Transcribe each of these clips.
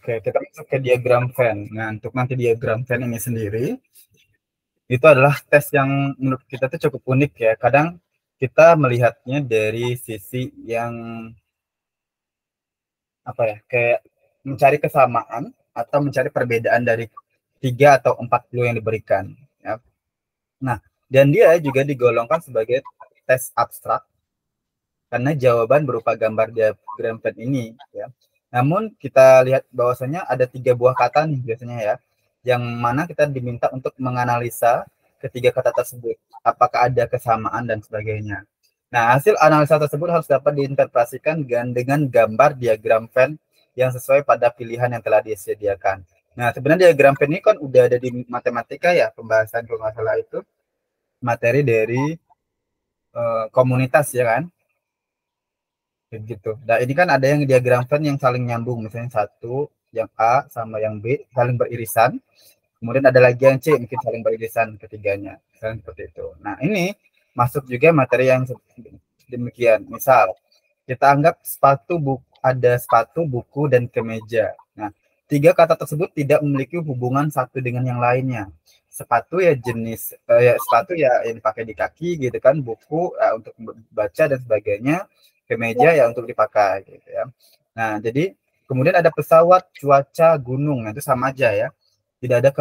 Oke, kita masuk ke diagram Venn. Nah, untuk nanti diagram Venn ini sendiri, itu adalah tes yang menurut kita tuh cukup unik ya. Kadang kita melihatnya dari sisi yang apa ya, kayak mencari kesamaan atau mencari perbedaan dari 3 atau 4 clue yang diberikan. Ya. Nah, dan dia juga digolongkan sebagai tes abstrak karena jawaban berupa gambar diagram Venn ini. Ya. Namun kita lihat bahwasanya ada 3 buah kata nih biasanya ya, yang mana kita diminta untuk menganalisa ketiga kata tersebut. Apakah ada kesamaan dan sebagainya. Nah, hasil analisa tersebut harus dapat diinterpretasikan dengan gambar diagram Venn yang sesuai pada pilihan yang telah disediakan. Nah, sebenarnya diagram Venn ini kan udah ada di matematika ya, pembahasan kalau nggak salah itu materi dari komunitas ya kan, gitu. Nah, ini kan ada yang diagram Venn yang saling nyambung, misalnya satu, yang A sama yang B saling beririsan. Kemudian ada lagi yang C mungkin saling beririsan ketiganya, misalnya seperti itu. Nah, ini masuk juga materi yang demikian. Misal, kita anggap ada sepatu, buku, dan kemeja. Nah, 3 kata tersebut tidak memiliki hubungan satu dengan yang lainnya. Sepatu ya jenis sepatu ya yang dipakai di kaki gitu kan, buku untuk baca dan sebagainya, kemeja ya untuk dipakai gitu ya. Nah, jadi kemudian ada pesawat, cuaca, gunung. Nah, itu sama aja ya. Tidak ada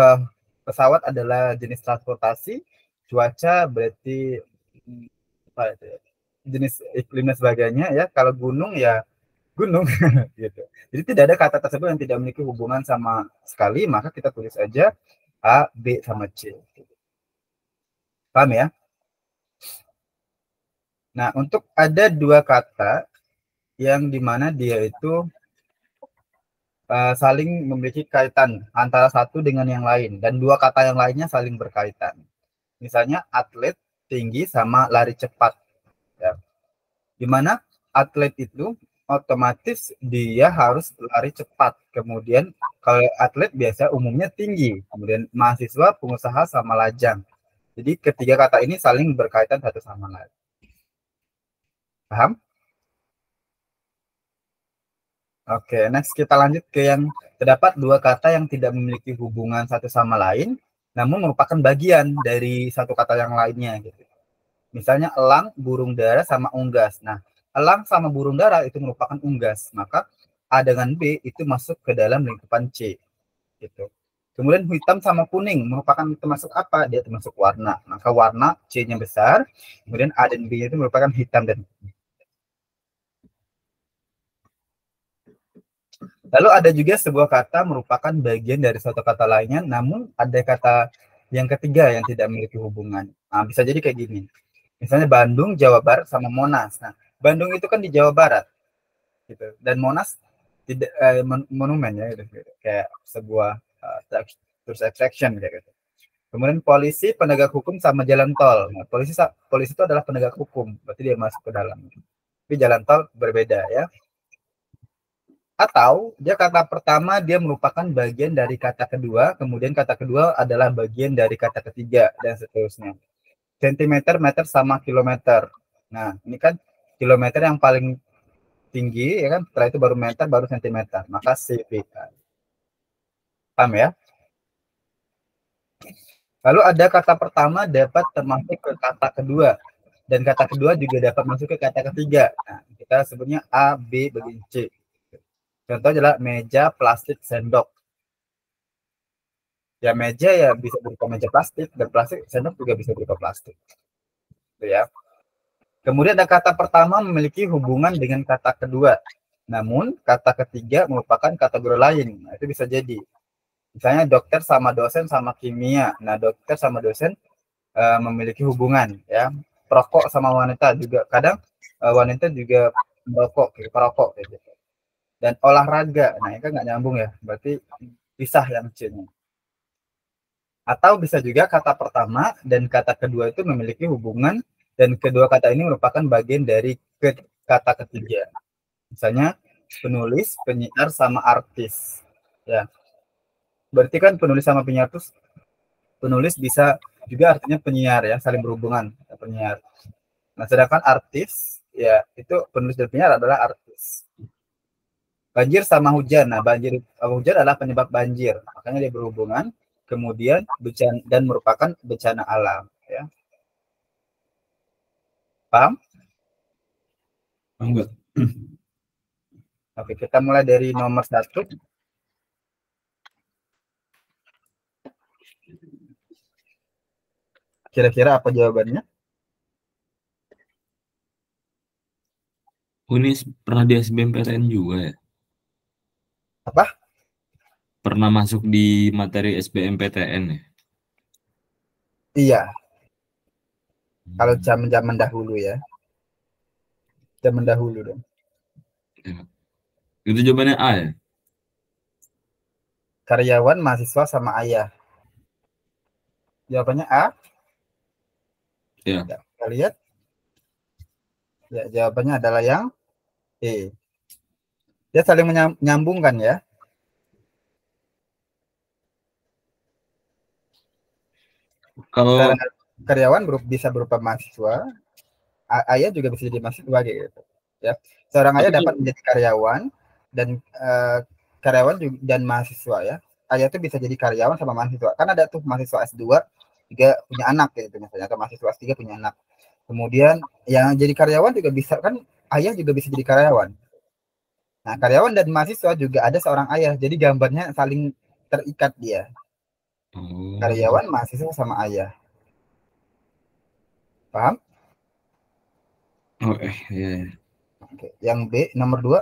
pesawat adalah jenis transportasi, cuaca berarti apa itu ya, jenis iklim dan sebagainya ya. Kalau gunung ya gunung gitu. Jadi tidak ada kata tersebut yang tidak memiliki hubungan sama sekali, maka kita tulis aja A, B sama C. Paham ya? Nah, untuk ada 2 kata yang dimana dia itu saling memiliki kaitan antara satu dengan yang lain dan 2 kata yang lainnya saling berkaitan. Misalnya atlet, tinggi sama lari cepat. Ya. Dimana atlet itu otomatis dia harus lari cepat. Kemudian kalau atlet biasa umumnya tinggi. Kemudian mahasiswa, pengusaha sama lajang. Jadi ketiga kata ini saling berkaitan satu sama lain. Paham? Oke, next kita lanjut ke yang terdapat 2 kata yang tidak memiliki hubungan satu sama lain, namun merupakan bagian dari satu kata yang lainnya. Gitu. Misalnya elang, burung dara, sama unggas. Nah, elang sama burung dara itu merupakan unggas. Maka A dengan B itu masuk ke dalam lingkupan C. Gitu. Kemudian hitam sama kuning merupakan termasuk apa? Dia termasuk warna. Maka warna C-nya besar. Kemudian A dan B itu merupakan hitam dan kuning. Lalu ada juga sebuah kata merupakan bagian dari suatu kata lainnya, namun ada kata yang ketiga yang tidak memiliki hubungan. Nah, bisa jadi kayak gini. Misalnya Bandung, Jawa Barat sama Monas. Nah, Bandung itu kan di Jawa Barat, gitu. Dan Monas tidak monumen ya, gitu. Kayak sebuah tourist attraction gitu. Kemudian polisi, penegak hukum sama jalan tol. Nah, polisi itu adalah penegak hukum, berarti dia masuk ke dalam. Tapi jalan tol berbeda ya. Atau dia kata pertama dia merupakan bagian dari kata kedua, kemudian kata kedua adalah bagian dari kata ketiga dan seterusnya. Sentimeter, meter sama kilometer. Nah, ini kan kilometer yang paling tinggi ya kan, setelah itu baru meter, baru sentimeter. Maka CV. Paham ya? Lalu ada kata pertama dapat termasuk ke kata kedua dan kata kedua juga dapat masuk ke kata ketiga. Nah, kita sebutnya A, B, bagian C. Contoh adalah meja, plastik, sendok. Ya meja ya bisa berupa meja plastik dan plastik sendok juga bisa berupa plastik. Gitu ya. Kemudian ada kata pertama memiliki hubungan dengan kata kedua. Namun kata ketiga merupakan kategori lain. Nah, itu bisa jadi. Misalnya dokter sama dosen sama kimia. Nah, dokter sama dosen memiliki hubungan ya. Perokok sama wanita juga kadang wanita juga merokok, perokok gitu. Dan olahraga. Nah, ini kan nggak nyambung ya. Berarti pisah yang C-nya. Atau bisa juga kata pertama dan kata kedua itu memiliki hubungan dan kedua kata ini merupakan bagian dari kata ketiga. Misalnya penulis, penyiar, sama artis. Ya, berarti kan penulis sama penyiar itu penulis bisa juga artinya penyiar ya, saling berhubungan penyiar. Nah, sedangkan artis ya itu penulis dan penyiar adalah artis. Banjir sama hujan. Nah, hujan adalah penyebab banjir. Makanya dia berhubungan. Kemudian bencana dan merupakan bencana alam. Ya. Paham? Enggak. Oke, kita mulai dari nomor 1. Kira-kira apa jawabannya? Ini pernah di SBMPTN juga ya? Apa? Pernah masuk di materi SBMPTN ya? Iya, kalau zaman dahulu ya. Zaman dahulu dong. Ya. Itu jawabannya A ya? Karyawan, mahasiswa, sama ayah. Jawabannya A. Ya. Ya, kita lihat. Ya, jawabannya adalah yang E. Dia saling menyambungkan ya. Kalau Karyawan bisa berupa mahasiswa, ayah juga bisa jadi mahasiswa gitu. Ya, seorang ayah dapat menjadi karyawan dan karyawan juga, dan mahasiswa ya. Ayah itu bisa jadi karyawan sama mahasiswa. Kan ada tuh mahasiswa S2 juga punya anak gitu misalnya, atau mahasiswa S3 punya anak. Kemudian yang jadi karyawan juga bisa kan, ayah juga bisa jadi karyawan. Nah, karyawan dan mahasiswa juga ada seorang ayah. Jadi gambarnya saling terikat dia. Karyawan, mahasiswa, sama ayah. Paham? Oh, ya. Oke. Yang B, nomor 2.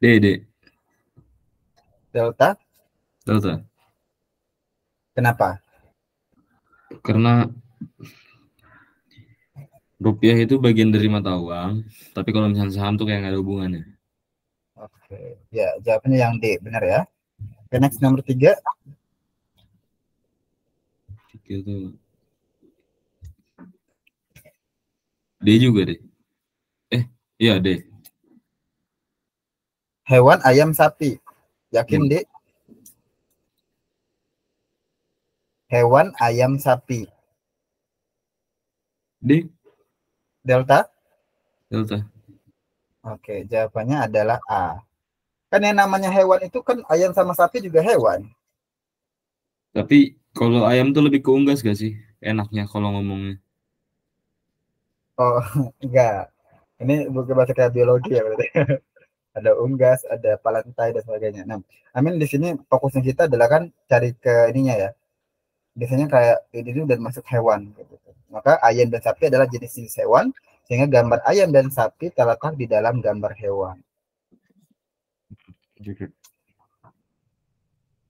D. Delta. Delta. Kenapa? Karena rupiah itu bagian dari mata uang, tapi kalau misalnya saham tuh kayak nggak ada hubungannya. Oke. Ya, jawabannya yang D, benar ya. Oke, next nomor 3. Gitu. D juga deh. Iya D. Hewan, ayam, sapi. Yakin, D? Hewan, ayam, sapi. D. Delta? Delta. Oke, jawabannya adalah A. Kan yang namanya hewan itu kan ayam sama sapi juga hewan. Tapi kalau ayam tuh lebih ke unggas gak sih? Enaknya kalau ngomongnya. Oh, enggak. Ini bukan bahasa kayak biologi ya berarti. Ada unggas, ada palantai dan sebagainya. Nah, Amin di sini fokusnya kita adalah kan cari ke ininya ya. Biasanya kayak ini udah masuk hewan gitu. Maka ayam dan sapi adalah jenis-jenis hewan, sehingga gambar ayam dan sapi terletak di dalam gambar hewan.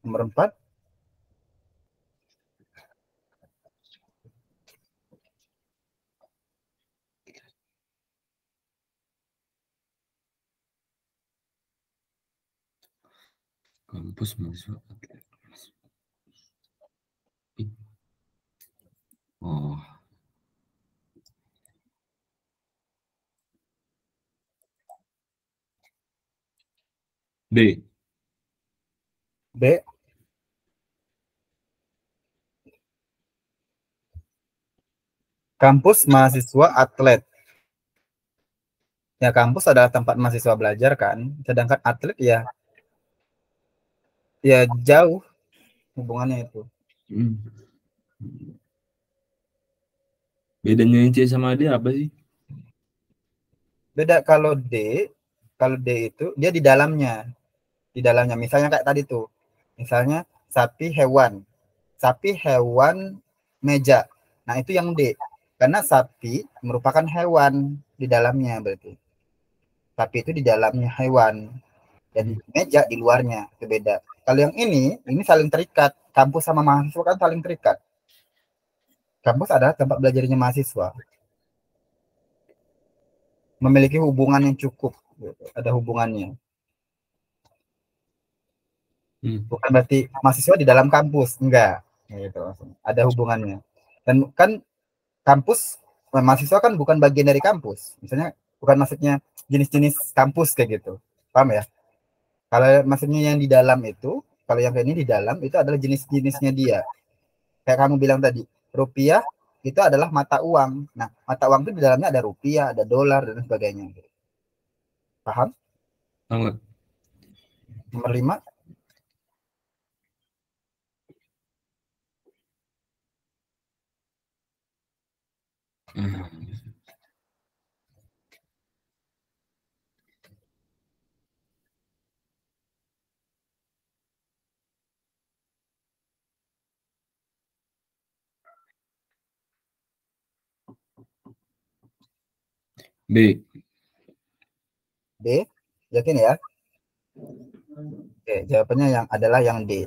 Nomor 4. Kampus mahasiswa. Oh. B. B. Kampus, mahasiswa, atlet. Ya, kampus adalah tempat mahasiswa belajar kan, sedangkan atlet ya jauh hubungannya itu. Bedanya C sama D apa sih? Beda kalau D itu dia di dalamnya. Di dalamnya misalnya kayak tadi tuh. Misalnya sapi hewan meja. Nah, itu yang D. Karena sapi merupakan hewan di dalamnya berarti. Sapi itu di dalamnya hewan. Jadi meja di luarnya, itu beda. Kalau yang ini saling terikat. Kampus sama mahasiswa kan saling terikat. Kampus adalah tempat belajarnya mahasiswa. Memiliki hubungan yang cukup. Gitu. Ada hubungannya. Bukan berarti mahasiswa di dalam kampus. Enggak. Gitu. Ada hubungannya. Dan kan kampus, mahasiswa kan bukan bagian dari kampus. Misalnya bukan maksudnya jenis-jenis kampus kayak gitu. Paham ya? Kalau maksudnya yang di dalam itu, kalau yang kayak ini di dalam itu adalah jenis-jenisnya dia. Kayak kamu bilang tadi, rupiah itu adalah mata uang. Nah, mata uang itu di dalamnya ada rupiah, ada dolar, dan sebagainya. Paham? Tahu Nomor 5, nggak? B. B. Yakin ya? Oke, jawabannya yang adalah yang D.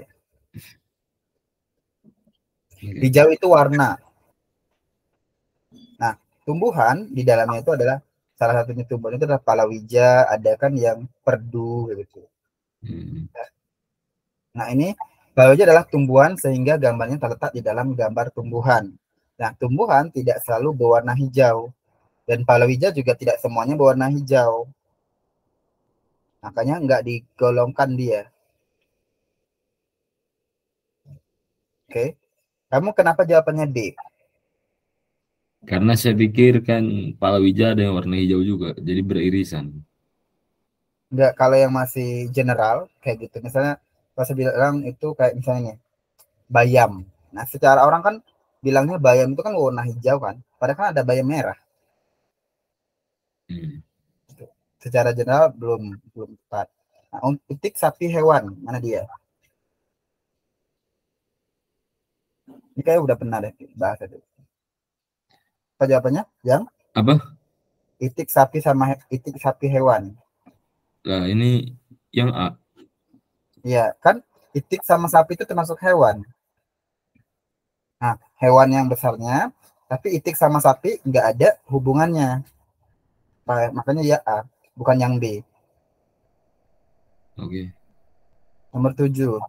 Oke. Hijau itu warna. Nah, tumbuhan di dalamnya itu adalah salah satunya tumbuhan itu adalah palawija, ada kan yang perdu gitu. Hmm. Nah, ini palawija adalah tumbuhan sehingga gambarnya terletak di dalam gambar tumbuhan. Nah, tumbuhan tidak selalu berwarna hijau dan palawija juga tidak semuanya berwarna hijau. Makanya nggak digolongkan dia. Oke. Kamu kenapa jawabannya D? Karena saya pikir kan palawija ada yang warna hijau juga, jadi beririsan. Nggak, kalau yang masih general kayak gitu. Misalnya pas saya bilang itu kayak misalnya bayam. Nah, secara orang kan bilangnya bayam itu kan warna hijau kan. Padahal kan ada bayam merah. Hmm. Secara general belum belum tepat. Nah, untuk itik sapi hewan, mana dia? Ini kayak udah pernah deh bahas itu. Apa jawabannya? Yang Apa? itik sapi sama itik sapi hewan. Nah, ini yang A. Iya, kan itik sama sapi itu termasuk hewan. Nah, hewan yang besarnya, tapi itik sama sapi nggak ada hubungannya. Makanya ya A, bukan yang B. Oke. Nomor 7,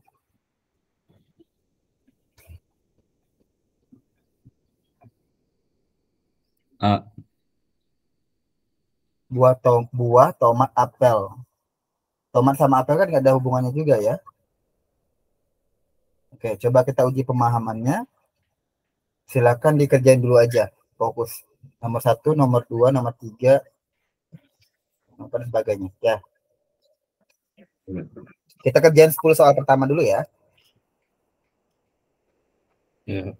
A. buah tomat apel. Tomat sama apel kan nggak ada hubungannya juga ya. Oke, coba kita uji pemahamannya. Silakan dikerjain dulu aja. Fokus. Nomor 1, nomor 2, nomor 3, dan sebagainya. Ya, kita kerjain 10 soal pertama dulu ya. Ya.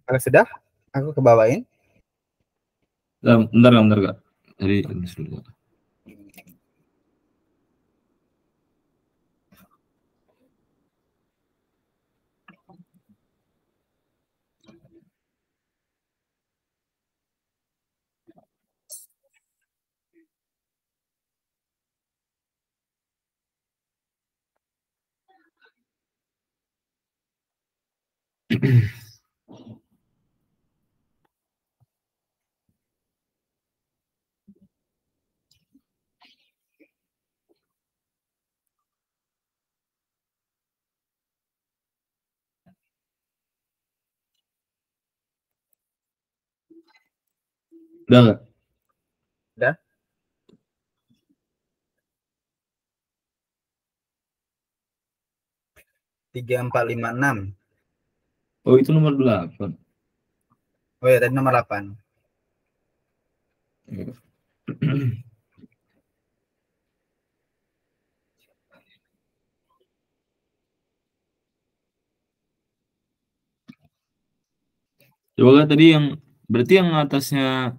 Kalau sudah, aku kebawain. Bentar, Kak. Tadi ini dulu. Udah nggak? Udah. 3, 4, 5, 6. Oh, itu nomor 8. Oh ya, tadi nomor 8. Coba Kak, tadi yang berarti yang atasnya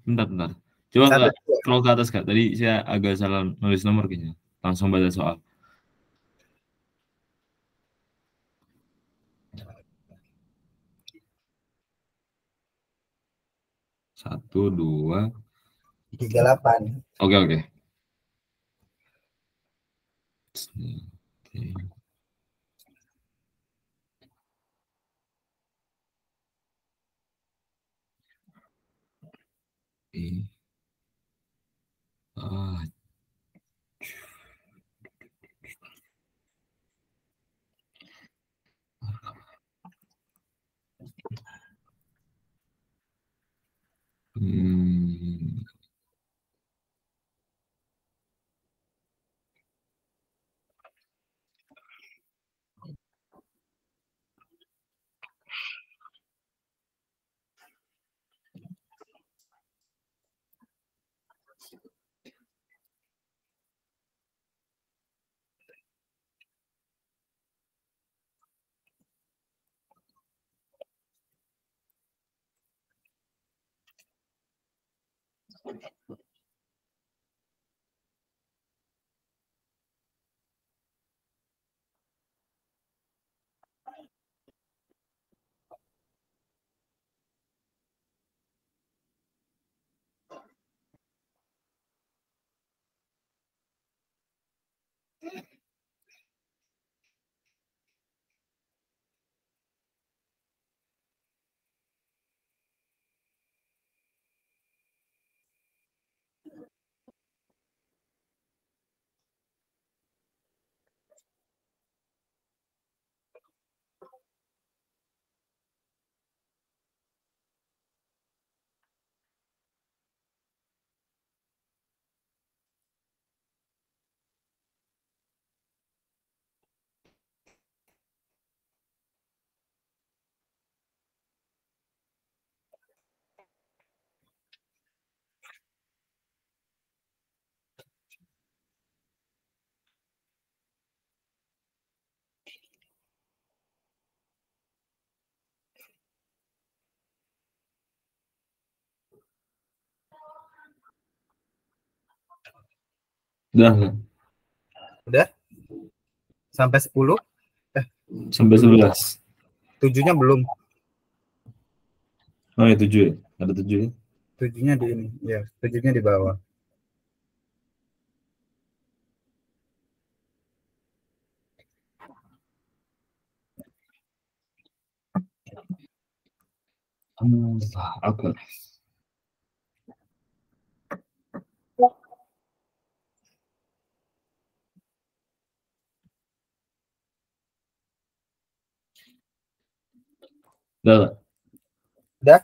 bentar. Coba Satu, Kak, scroll ke atas Kak. Tadi saya agak salah nulis nomor kayaknya. Langsung baca soal. Satu, dua. 38. Oke. Ah, hmm. Udah. Udah? Sampai 10? Sampai 11. 7-nya belum. Oh ya 7 ya. Ada 7 ya. 7-nya di ini. Ya, 7-nya di bawah. Apa? Udah. Udah?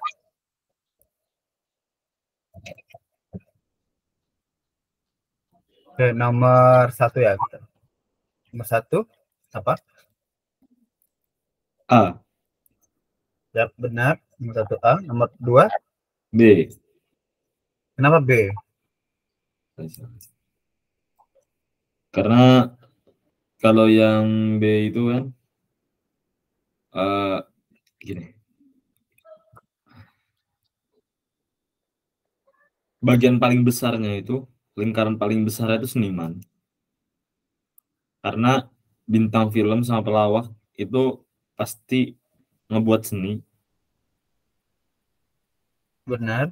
Oke, nomor 1 ya. Nomor 1 apa? A. Ya, benar. Nomor 1 A. Nomor 2 B. kenapa B? Karena kalau yang B itu kan gini. Bagian paling besarnya itu, lingkaran paling besarnya itu seniman. Karena bintang film sama pelawak itu pasti ngebuat seni. Benar.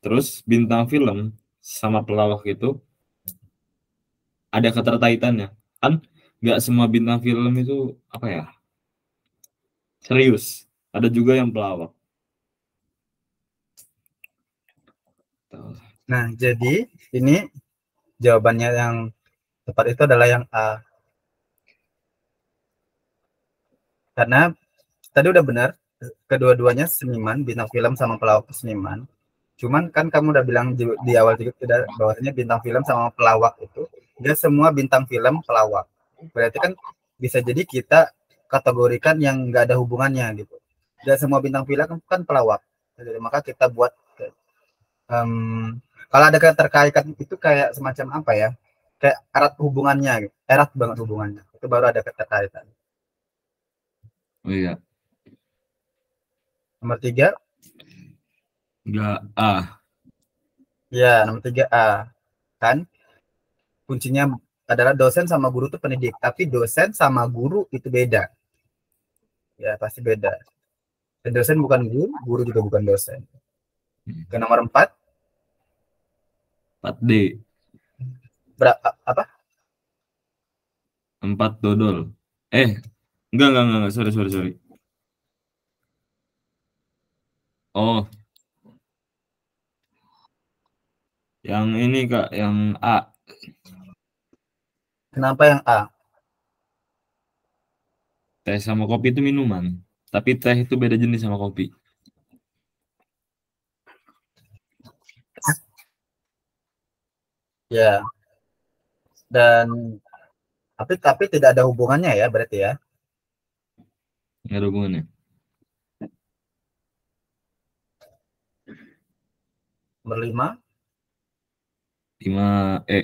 Terus bintang film sama pelawak itu ada keterkaitannya. Kan nggak semua bintang film itu apa ya? Serius. Ada juga yang pelawak. Nah, jadi ini jawabannya yang tepat itu adalah yang A. Karena tadi udah benar, kedua-duanya seniman, bintang film sama pelawak seniman. Cuman kan kamu udah bilang di awal juga tidak bahwasanya bintang film sama pelawak itu dia semua bintang film pelawak. Berarti kan bisa jadi kita kategorikan yang nggak ada hubungannya gitu. Dan semua bintang film kan pelawak. Jadi, maka kita buat kalau ada keterkaitan itu kayak semacam apa ya? Kayak erat hubungannya, gitu. Erat banget hubungannya. Itu baru ada keterkaitan. Oh iya. Nomor 3 Enggak A. Ya, nomor 3A. Kan kuncinya adalah dosen sama guru itu pendidik, tapi dosen sama guru itu beda. Ya, pasti beda. Dan dosen bukan guru, guru juga bukan dosen. Ke nomor 4, 4D. apa? 4 dodol. Enggak. Sorry. Oh, yang ini Kak, yang A. Kenapa yang A? Teh sama kopi itu minuman. Tapi teh itu beda jenis sama kopi. Ya, dan tapi tidak ada hubungannya ya berarti ya. Nggak ada hubungannya. Nomor 5, 5E.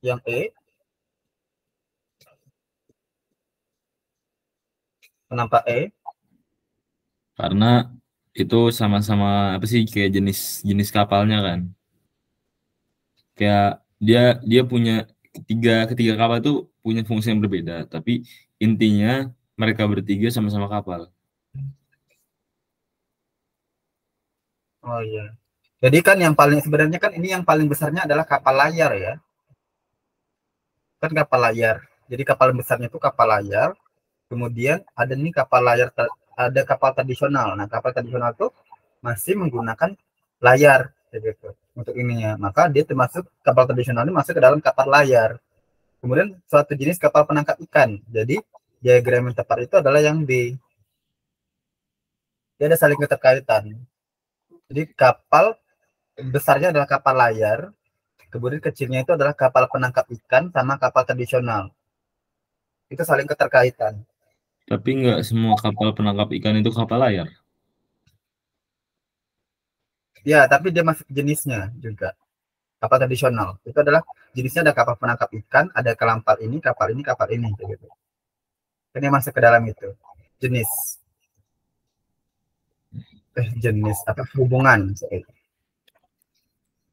yang E. Kenapa E? Karena itu sama-sama apa sih kayak jenis kapalnya kan. Kayak dia dia punya ketiga kapal itu punya fungsi yang berbeda, tapi intinya mereka bertiga sama-sama kapal. Oh iya. Jadi kan yang paling sebenarnya kan ini yang paling besarnya adalah kapal layar ya. Kan kapal layar. Jadi kapal besarnya itu kapal layar. Kemudian ada nih kapal layar, ada kapal tradisional. Nah, kapal tradisional itu masih menggunakan layar gitu untuk ininya. Maka dia termasuk kapal tradisional ini masuk ke dalam kapal layar. Kemudian suatu jenis kapal penangkap ikan. Jadi diagram yang tepat itu adalah yang B. Dia ada saling keterkaitan. Jadi kapal besarnya adalah kapal layar, kemudian kecilnya itu adalah kapal penangkap ikan sama kapal tradisional. Itu saling keterkaitan. Tapi nggak semua kapal penangkap ikan itu kapal layar. Ya, tapi dia masuk jenisnya juga. Kapal tradisional itu adalah jenisnya ada kapal penangkap ikan, ada kapal ini, kapal ini, gitu. Ini masuk ke dalam itu jenis, jenis apa hubungan.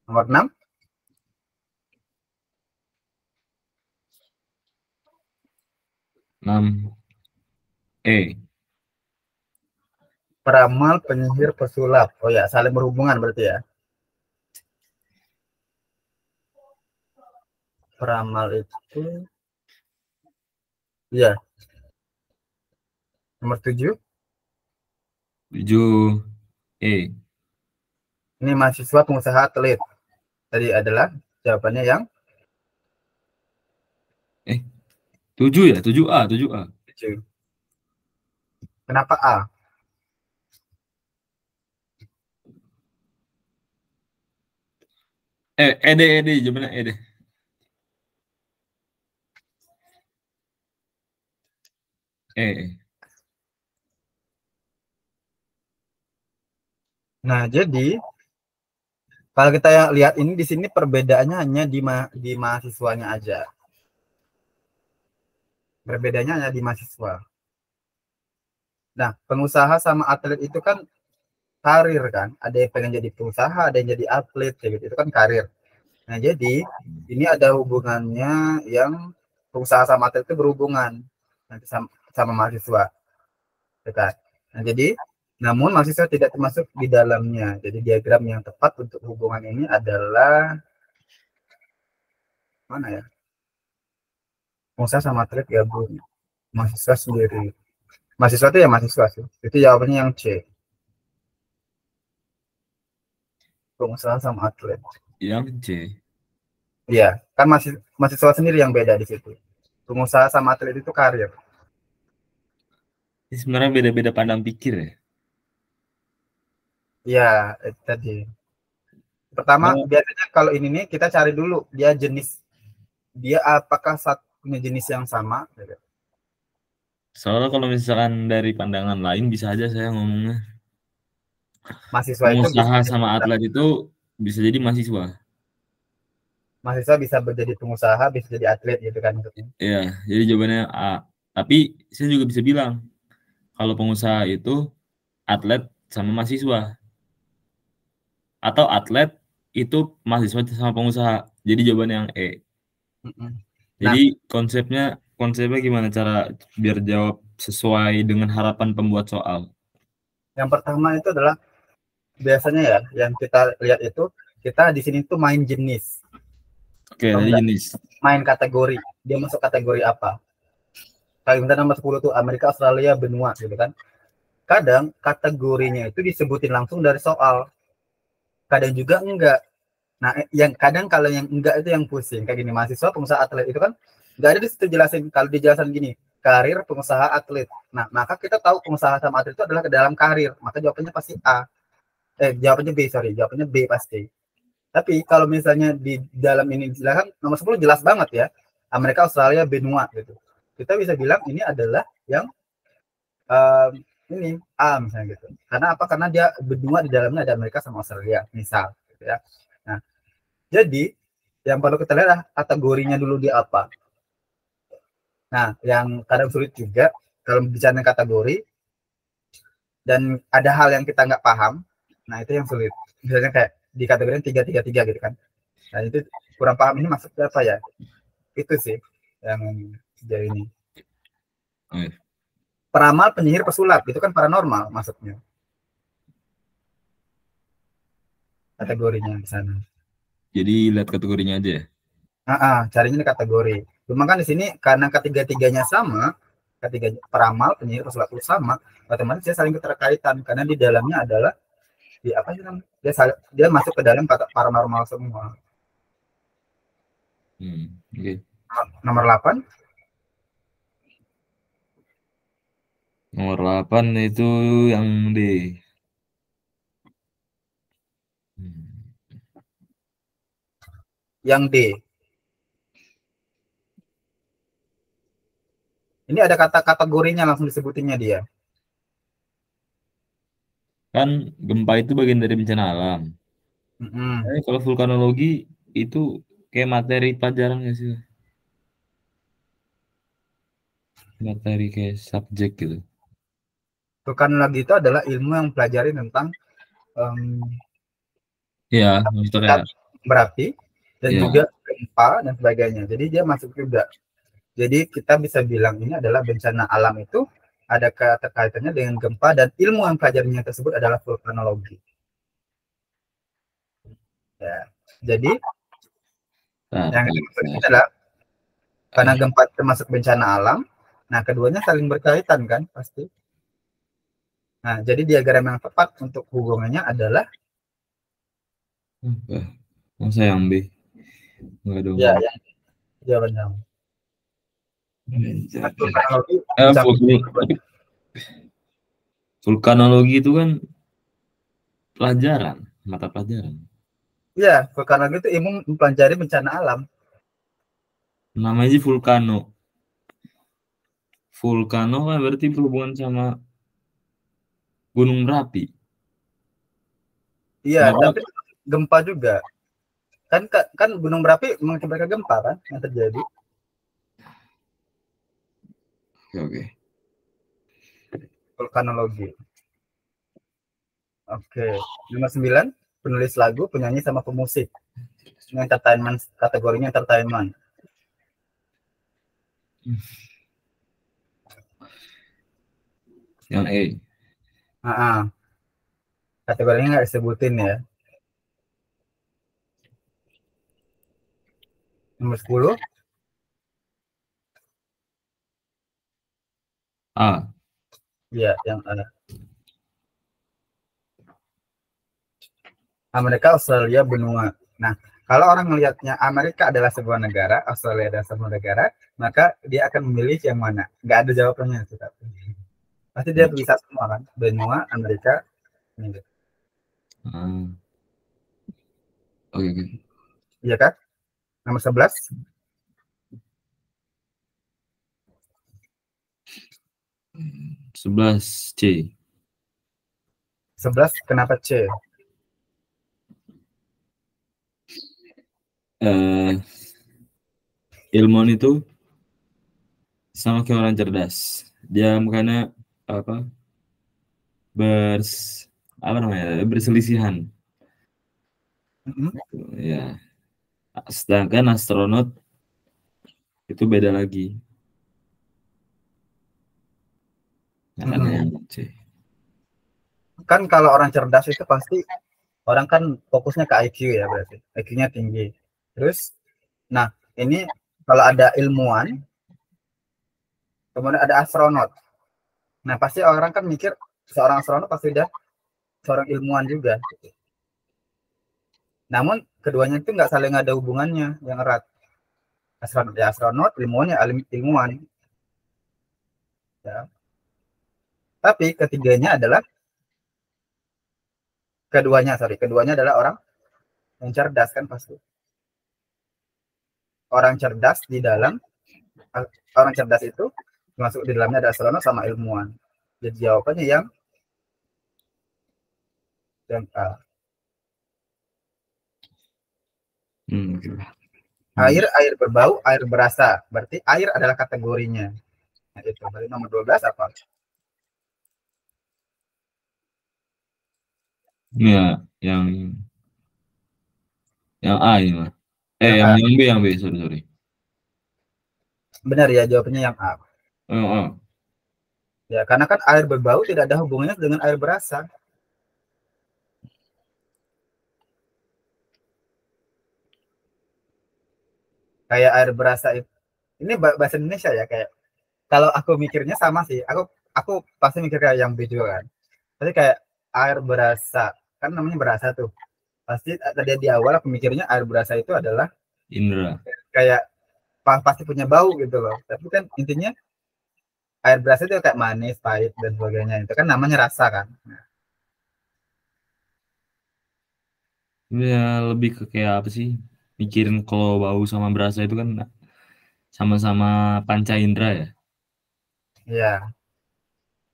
Nomor 6, 6E. peramal, penyihir, pesulap. Oh ya, saling berhubungan berarti ya. Peramal itu, ya. Nomor 7, 7E. ini mahasiswa, pengusaha, atlet. Tadi adalah jawabannya yang 7 ya, 7A. 7. Kenapa A? ED, jawabannya ED. Nah, jadi kalau kita lihat ini di sini perbedaannya hanya di mahasiswanya aja. Perbedaannya hanya di mahasiswa. Nah, pengusaha sama atlet itu kan karir kan. Ada yang pengen jadi pengusaha, ada yang jadi atlet, gitu. Itu kan karir. Nah, jadi ini ada hubungannya yang pengusaha sama atlet itu berhubungan nanti sama mahasiswa, kan? Nah, jadi namun mahasiswa tidak termasuk di dalamnya. Jadi diagram yang tepat untuk hubungan ini adalah mana ya? Pengusaha sama atlet gabung, mahasiswa sendiri. Mahasiswa itu ya mahasiswa sih. Itu jawabannya yang C. Pengusaha sama atlet. Yang C. Iya, kan mahasiswa sendiri yang beda di situ. Pengusaha sama atlet itu karir. Ini sebenarnya beda-beda pandang pikir ya. Iya, tadi. Pertama, Oh, biasanya kalau ini nih kita cari dulu dia jenis, dia apakah satunya jenis yang sama. soalnya kalau misalkan dari pandangan lain bisa aja saya ngomongnya Mahasiswa itu bisa pengusaha jadi sama atlet itu bisa jadi mahasiswa. mahasiswa bisa menjadi pengusaha, bisa jadi atlet gitu kan maksudnya. Ya, jadi jawabannya A. Tapi saya juga bisa bilang kalau pengusaha itu atlet sama mahasiswa. atau atlet itu mahasiswa sama pengusaha. Jadi jawabannya yang E. Jadi konsepnya gimana cara biar jawab sesuai dengan harapan pembuat soal? Yang pertama itu adalah biasanya ya, yang kita lihat itu kita di sini tuh main jenis. Oke, tadi jenis. Main kategori. Dia masuk kategori apa? Kayak misalnya nomor 10 tuh Amerika, Australia, benua gitu kan. Kadang kategorinya itu disebutin langsung dari soal. Kadang juga enggak. Nah, yang kadang kalau yang enggak itu yang pusing. Kayak gini, mahasiswa, pengusaha, atlet itu kan enggak ada di situ jelasin. Kalau dijelasin gini, karir, pengusaha, atlet. Nah, maka kita tahu pengusaha sama atlet itu adalah ke dalam karir. Maka jawabannya pasti A. Jawabannya B, sorry. Jawabannya B pasti. Tapi kalau misalnya di dalam ini dijelaskan, nomor 10 jelas banget ya. Amerika, Australia, benua gitu. Kita bisa bilang ini adalah yang ini A misalnya gitu. Karena apa? Karena dia benua di dalamnya ada Amerika sama Australia, misal gitu ya. Nah, jadi yang perlu kita lihat adalah kategorinya dulu di apa. Nah, yang kadang sulit juga kalau bicara kategori dan ada hal yang kita nggak paham, nah itu yang sulit. Misalnya kayak di kategori 3-3-3 gitu kan. Nah, itu kurang paham ini maksudnya apa ya? Itu sih yang sejauh ini. Peramal, penyihir, pesulap itu kan paranormal maksudnya. Kategorinya di sana. Jadi lihat kategorinya aja ya. Carinya di kategori. Cuma kan di sini karena ketiga-tiganya sama, ketiga peramal, penyihir, pesulap itu sama, otomatis dia saling keterkaitan karena di dalamnya adalah di apa sih namanya? Dia masuk ke dalam kata paranormal semua. Okay. Nomor 8. Nomor 8 itu yang D. Yang D. Ini ada kata kategorinya langsung disebutinnya dia. Kan gempa itu bagian dari bencana alam. Kalau vulkanologi itu kayak materi pelajaran nggak sih? Materi kayak subjek gitu. Vulkanologi itu adalah ilmu yang pelajari tentang maksudnya berapi dan juga gempa dan sebagainya. Jadi dia masuk juga. Jadi kita bisa bilang ini adalah bencana alam itu ada keterkaitannya dengan gempa dan ilmu yang pelajarinya tersebut adalah vulkanologi. Ya. Jadi yang ini adalah karena gempa termasuk bencana alam, nah keduanya saling berkaitan kan pasti. Nah, jadi diagram yang tepat untuk hubungannya adalah masa yang B. Enggak dong. Ya, yang jawabannya. Vulkanologi itu kan pelajaran, mata pelajaran. Iya, vulkanologi itu ilmu mempelajari bencana alam. Namanya vulkano. Vulkano kan berarti berhubungan sama gunung berapi. Iya, tapi gempa juga. Kan gunung berapi mengakibatkan gempa kan yang terjadi. Oke. Vulkanologi. Oke. Nomor 9, penulis lagu, penyanyi sama pemusik. Ini entertainment, kategorinya entertainment. Yang E. Kategorinya nggak disebutin ya. Nomor 10. A. Iya, yang A. Amerika, Australia, benua. Nah, kalau orang melihatnya Amerika adalah sebuah negara, Australia adalah sebuah negara, maka dia akan memilih yang mana. Nggak ada jawabannya. Pasti dia bisa semua kan. Benua, Amerika. Oke. Iya kan? Nomor 11. 11 C. 11 kenapa C? Ilmuwan itu sama kayak orang cerdas. Dia makanya berselisihan. Mm-mm. Ya, sedangkan astronot itu beda lagi. Ya kan ya, Mm-mm. cuy. Kan kalau orang cerdas itu pasti orang kan fokusnya ke IQ ya, berarti IQ-nya tinggi. Terus, nah ini kalau ada ilmuwan, kemudian ada astronot. Nah pasti orang kan mikir seorang astronot pasti udah seorang ilmuwan juga. Namun keduanya itu nggak saling ada hubungannya yang erat. Astronot ya astronot, ilmuwan ya ilmuwan. Ya. Tapi ketiganya adalah keduanya adalah orang yang cerdas kan pasti. Orang cerdas di dalam orang cerdas itu masuk di dalamnya ada astronot sama ilmuwan. Jadi jawabannya yang A. Oke. Hmm. Air berbau, air berasa. Berarti air adalah kategorinya. Nah, itu. Dari nomor 12 apa? Ya, yang A ini mah. Yang A. Yang B, sorry, sorry. Benar ya jawabannya yang A. Oh, oh. Ya, karena kan air berbau tidak ada hubungannya dengan air berasa. Kayak air berasa itu. Ini bahasa Indonesia ya kayak kalau aku mikirnya sama sih. Aku pasti mikir kayak yang B juga kan. Tapi kayak air berasa kan namanya berasa tuh. Pasti tadi di awal aku mikirnya air berasa itu adalah Indra. kayak pasti punya bau gitu loh. Tapi kan intinya air berasa itu kayak manis, pahit dan sebagainya. Itu kan namanya rasa kan. Ya lebih ke kayak apa sih? Mikirin kalau bau sama berasa itu kan sama-sama panca indera ya. Ya,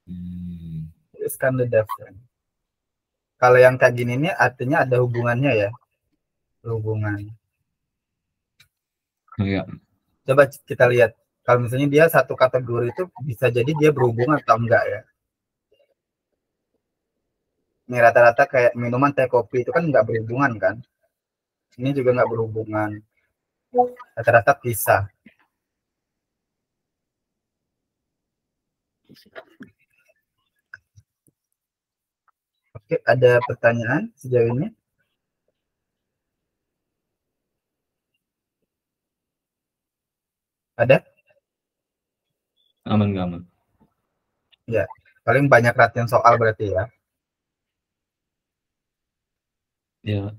Hmm. it's kind of different. Kalau yang kayak gini nih artinya ada hubungannya ya, hubungan. Ya. Coba kita lihat. Kalau misalnya dia satu kategori itu bisa jadi dia berhubungan atau enggak ya. Ini rata-rata kayak minuman teh kopi itu kan enggak berhubungan kan. Ini juga enggak berhubungan. Rata-rata pisah. Oke, ada pertanyaan sejauh ini? Ada? Aman gak aman? Ya. Paling banyak latihan soal berarti ya. Ya.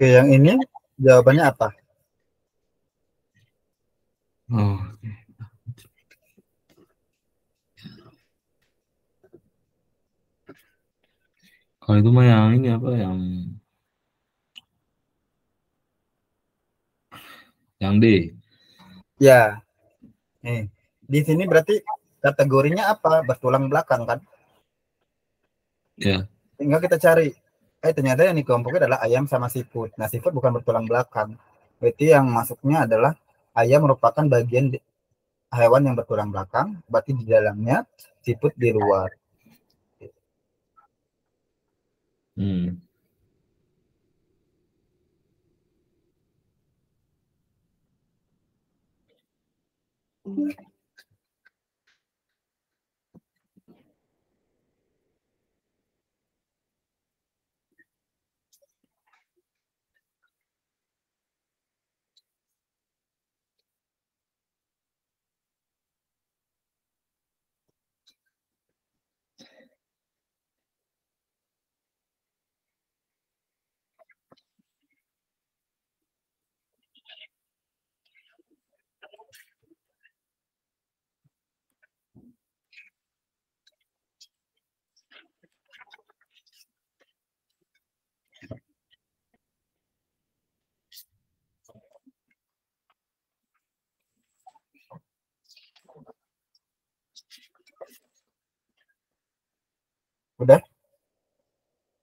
Oke, yang ini jawabannya apa? Oh. Kalau itu mah yang ini apa yang D. Ya, nih. Di sini berarti kategorinya apa? Bertulang belakang kan? Ya. Tinggal kita cari. Ternyata yang dikelompoknya adalah ayam sama siput. Nah, siput bukan bertulang belakang. Berarti yang masuknya adalah ayam merupakan bagian hewan yang bertulang belakang. Berarti di dalamnya, siput di luar. Hmm.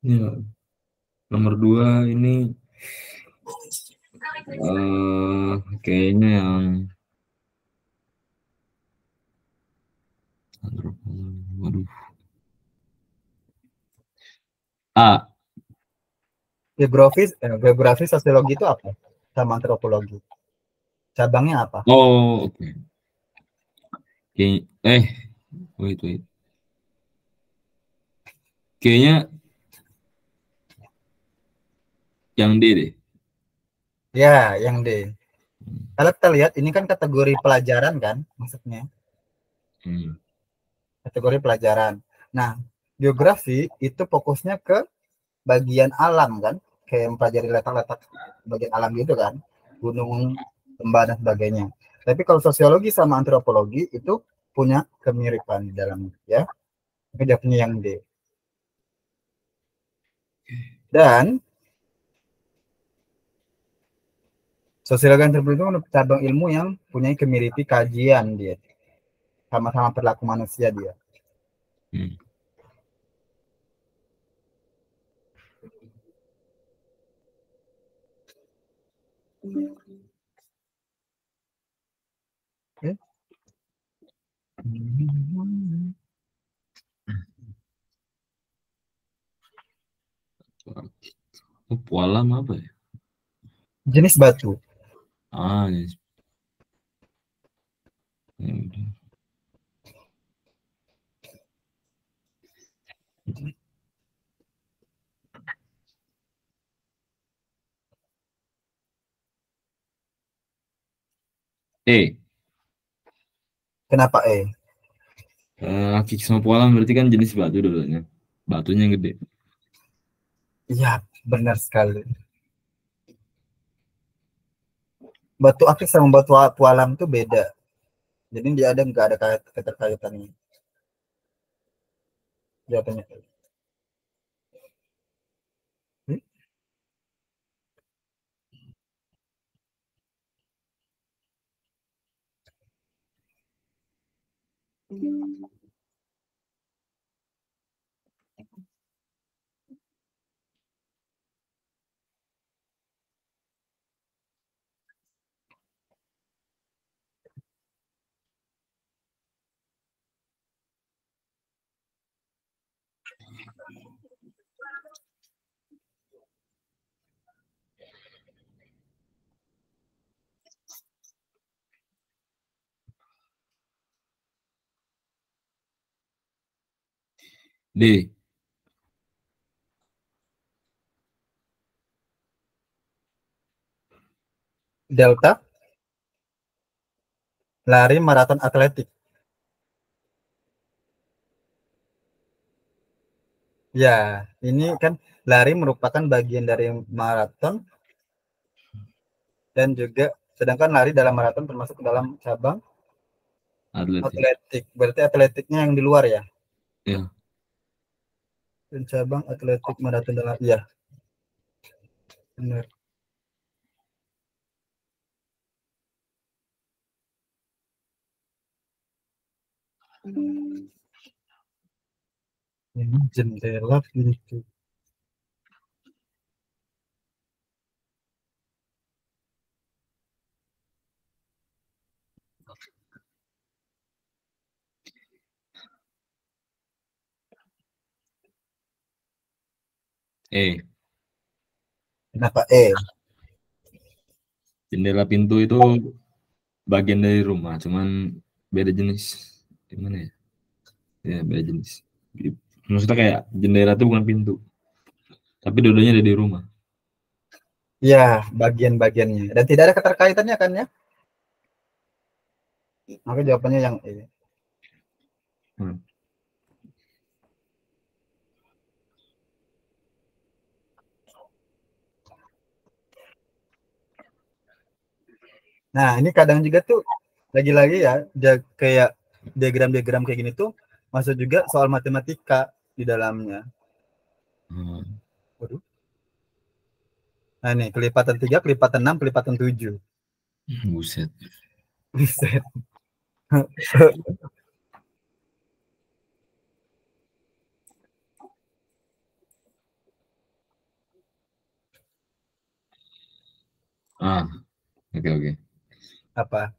Ya. Nomor 2 ini kayaknya yang waduh. A. Geografi sosiologi itu apa? Sama antropologi. Cabangnya apa? Oh, oke. Wait. Kayaknya yang D deh. Ya, yang D. Kalau kita lihat ini kan kategori pelajaran kan, maksudnya Hmm. kategori pelajaran. Nah, geografi itu fokusnya ke bagian alam kan, kayak mempelajari letak-letak bagian alam gitu kan, gunung, lembah dan sebagainya. Tapi kalau sosiologi sama antropologi itu punya kemiripan di dalamnya, ya. Tapi dia punya yang D. Dan sosiologi dan antropologi itu cabang ilmu yang punya kemiripi kajian dia, sama-sama perilaku manusia dia. Hmm. Okay. Pualam apa ya? Jenis batu. Jenis. Ya udah. E. Kenapa E? Akik sama pualam berarti kan jenis batu dulunya. Batunya yang gede. Iya, benar sekali. Batu akik sama batu pualam itu beda. Jadi dia ada nggak ada keterkaitannya. Jawabannya. Hmm? D. Delta, lari maraton atletik. Ya, ini kan lari merupakan bagian dari maraton dan juga sedangkan lari dalam maraton termasuk dalam cabang Atletik. atletik. Berarti atletiknya yang di luar ya. Ya. Dan cabang atletik maraton dalam iya. Benar. Ini jendela pintu. E. Kenapa E? Jendela pintu itu bagian dari rumah, cuman beda jenis. Gimana ya? Ya, beda jenis. Maksudnya kayak jendela itu bukan pintu, tapi dua-duanya ada di rumah. Ya, bagian-bagiannya. Dan tidak ada keterkaitannya kan ya? Maka jawabannya yang E. Hmm. Nah, ini kadang juga tuh lagi-lagi ya, kayak diagram-diagram kayak gini tuh masuk juga soal matematika di dalamnya. Hmm. Waduh. Nah, ini kelipatan 3, kelipatan 6, kelipatan 7. Buset. Buset. Oke. Apa?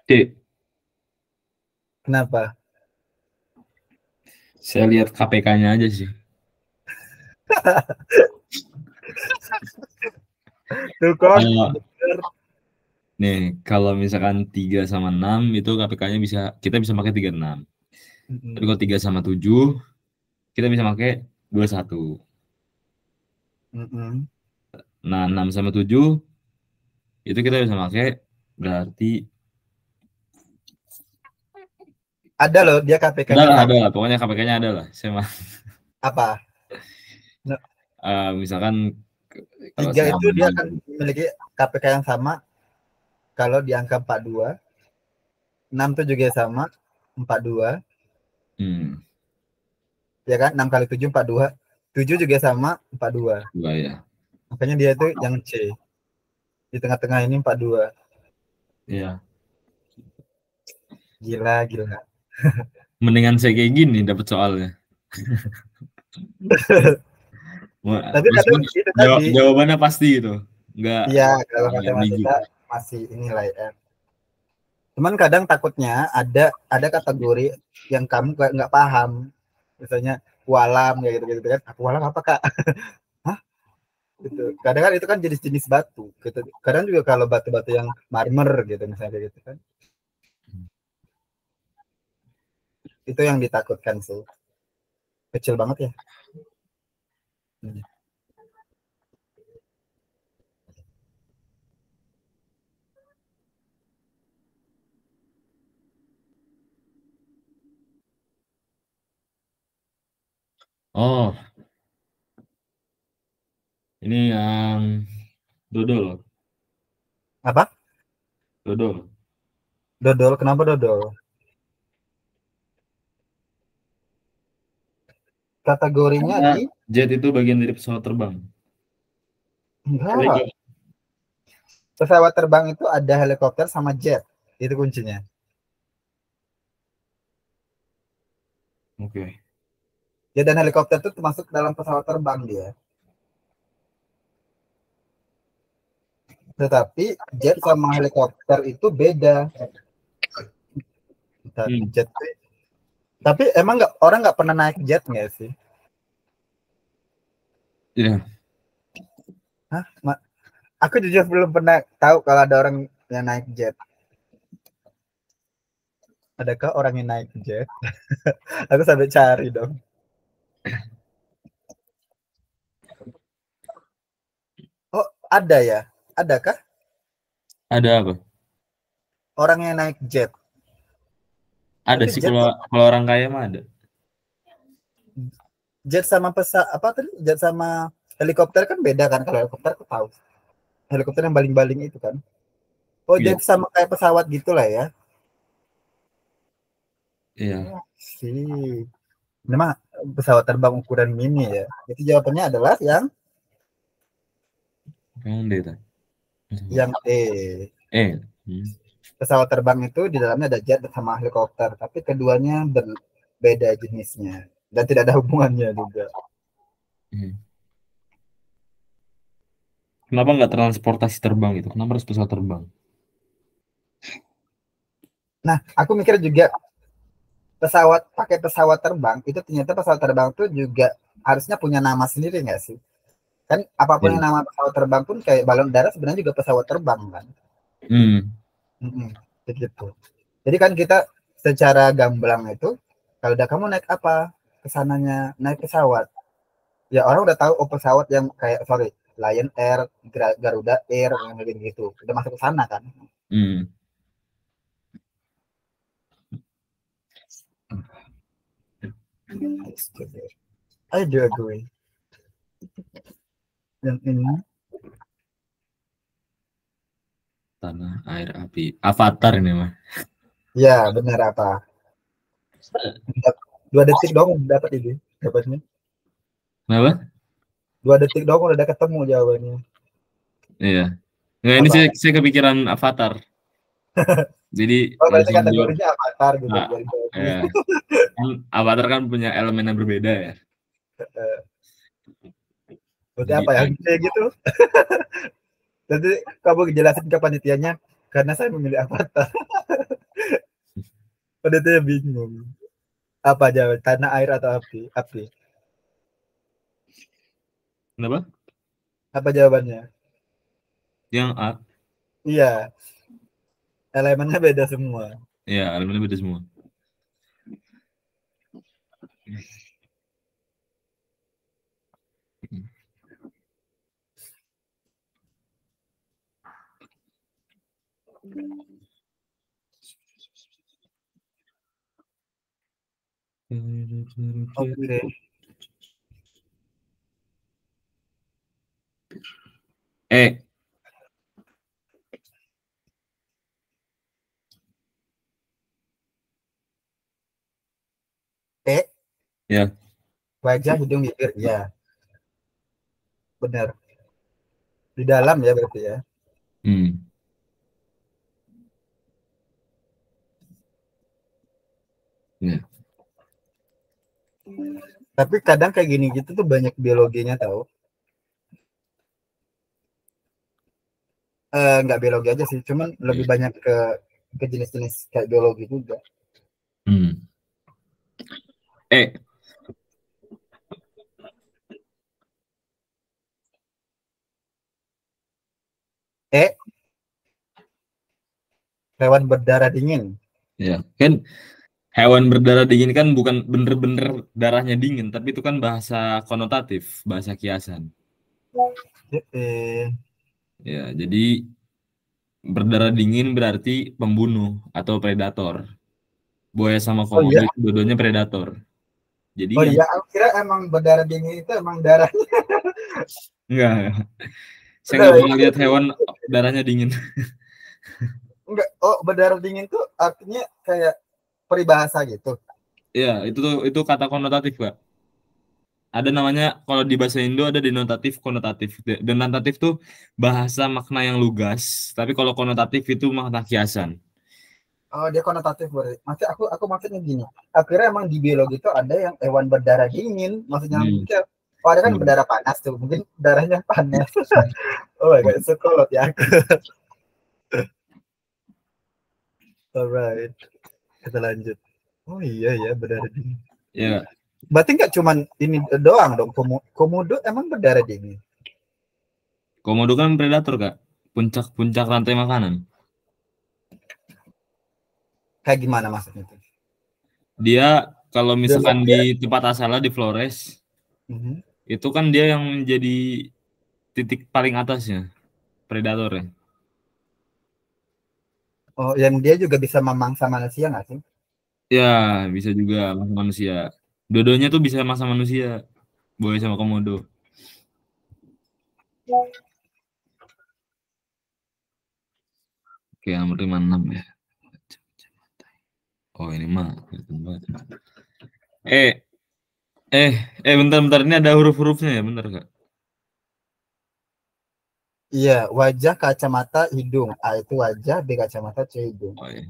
C. Kenapa? Saya lihat KPK-nya aja sih. Tuh kan. Nih, kalau misalkan 3 sama 6 itu KPK-nya kita bisa pakai 36. Tapi kalau 3 sama 7 kita bisa pakai 21. Nah, 6 sama 7 itu kita bisa pakai berarti ada loh dia KPK-nya ada sama. lah, pokoknya KPK-nya ada lah. Saya mah Apa? misalkan kalau 3 saya itu dia akan memiliki KPK yang sama kalau di angka 42. 6 itu juga sama 42. Ya kan? 6 kali 7 42. 7 juga sama 42. Ya. Makanya dia itu yang C. Di tengah-tengah ini 42. Iya. Gila. Mendingan saya kayak gini dapat soalnya. Tapi kadang itu tadi. Jawabannya pasti gitu. Enggak. Iya, kalau matematika masih inilah ya. Cuman kadang takutnya ada kategori yang kamu nggak paham. Misalnya walam ya gitu kan. Aku walam apa Kak? Hah? Gitu. Kadang kan itu kan jenis-jenis batu gitu. Kadang juga kalau batu-batu yang marmer gitu misalnya gitu kan. Itu yang ditakutkan sih. Kecil banget ya. Oh. Ini yang dodol. Apa? Dodol. Dodol, kenapa dodol? Kategorinya Karena di jet itu bagian dari pesawat terbang. enggak. Pesawat terbang itu ada helikopter sama jet. Itu kuncinya. Oke. Ya dan helikopter itu termasuk dalam pesawat terbang dia. Tetapi jet sama helikopter itu beda. Jet. Tapi emang orang nggak pernah naik jet nggak sih? Iya. Hah? Aku jujur belum pernah tahu kalau ada orang yang naik jet. Adakah orang yang naik jet? Aku sampai cari dong. Oh, ada ya? Adakah? Ada apa? Orang yang naik jet. Ada Tapi sih jet kalau orang kaya mah ada. Jet sama apa tadi? Jet sama helikopter kan beda kan? Kalau helikopter aku tahu. Helikopter yang baling-baling itu kan. Oh, Iya. jet sama kayak pesawat gitulah ya. Iya. Sih. Memang pesawat terbang ukuran mini ya. Itu jawabannya adalah Yang D tadi. yang E. Pesawat terbang itu di dalamnya ada jet sama helikopter, tapi keduanya berbeda jenisnya dan tidak ada hubungannya juga. Kenapa nggak transportasi terbang itu? Kenapa harus pesawat terbang? Nah, aku mikir juga pakai pesawat terbang itu ternyata pesawat terbang itu juga harusnya punya nama sendiri nggak sih? Kan apapun yang nama pesawat terbang pun kayak balon udara sebenarnya juga pesawat terbang kan? Begitu. Jadi kan kita secara gamblang itu kalau udah kamu naik apa kesananya naik pesawat, ya orang udah tahu pesawat yang kayak Lion Air, Garuda Air yang gitu udah masuk ke sana kan. I do agree. Yang ini tanah, air, api. Avatar ini mah. ya benar apa? 2 detik dong dapat ini dapatnya. Kenapa? 2 detik dong udah ketemu jawabannya. Iya. Nggak, ini saya kepikiran Avatar. Jadi berarti kategorinya Avatar gitu. Avatar kan punya elemen yang berbeda ya. Berarti Jadi apa ya? Kayak gitu. Nanti kamu jelasin ke panitianya karena saya memilih avatar. Panitianya bingung. Apa jawab? Tanah, air atau api? Api. kenapa? Apa jawabannya? Yang A, Iya, elemennya beda semua. ya elemennya beda semua. Oke. E, E, ya. wajah, hidung, bibir. Ya, benar. Di dalam ya berarti ya. Hmm. Ya. Tapi kadang kayak gini gitu tuh banyak biologinya tahu. Nggak biologi aja sih, cuman lebih banyak ke jenis-jenis kayak biologi juga. Hmm. E, E, hewan berdarah dingin. ya. Kan hewan berdarah dingin kan bukan bener-bener darahnya dingin, tapi itu kan bahasa konotatif, bahasa kiasan. Eh, Ya, jadi berdarah dingin berarti pembunuh atau predator. Buaya sama oh komodo iya, itu dua-duanya predator. Jadi oh yang iya, aku kira emang berdarah dingin itu emang darah. enggak, saya nggak Enggak, pernah lihat hewan darahnya dingin. enggak. Oh, berdarah dingin tuh artinya kayak peribahasa gitu. Ya, itu kata konotatif, Pak. Ada namanya kalau di bahasa Indo ada denotatif, konotatif. Denotatif tuh bahasa makna yang lugas, tapi kalau konotatif itu makna kiasan. Oh, dia konotatif berarti. Maksud aku maksudnya gini. Akhirnya emang di biologi itu ada yang hewan berdarah dingin. Maksudnya Hmm. mikir, oh ada kan Hmm. berdarah panas tuh. Mungkin darahnya panas. Oh my god, sekolot ya. Alright, kita lanjut. Oh iya ya, berdarah dingin. Ya, Berarti nggak cuman ini doang dong. Komodo emang berdarah dingin. komodo kan predator, Kak. Puncak-puncak rantai makanan. Kayak gimana maksudnya tuh? Dia kalau misalkan di Dia, tempat asalnya di Flores, Mhm. itu kan dia yang menjadi titik paling atasnya, predatornya. Oh, yang dia juga bisa memangsa manusia nggak sih? Ya, bisa juga sama manusia. Dodonya tuh bisa sama manusia, buaya sama komodo. Oke, nomor 56 ya. Oh, ini mah. Eh, bentar-bentar. Ini ada huruf-hurufnya ya, bentar, Kak. Iya, wajah, kacamata, hidung. A itu wajah, B kacamata, C hidung. Oh, ya.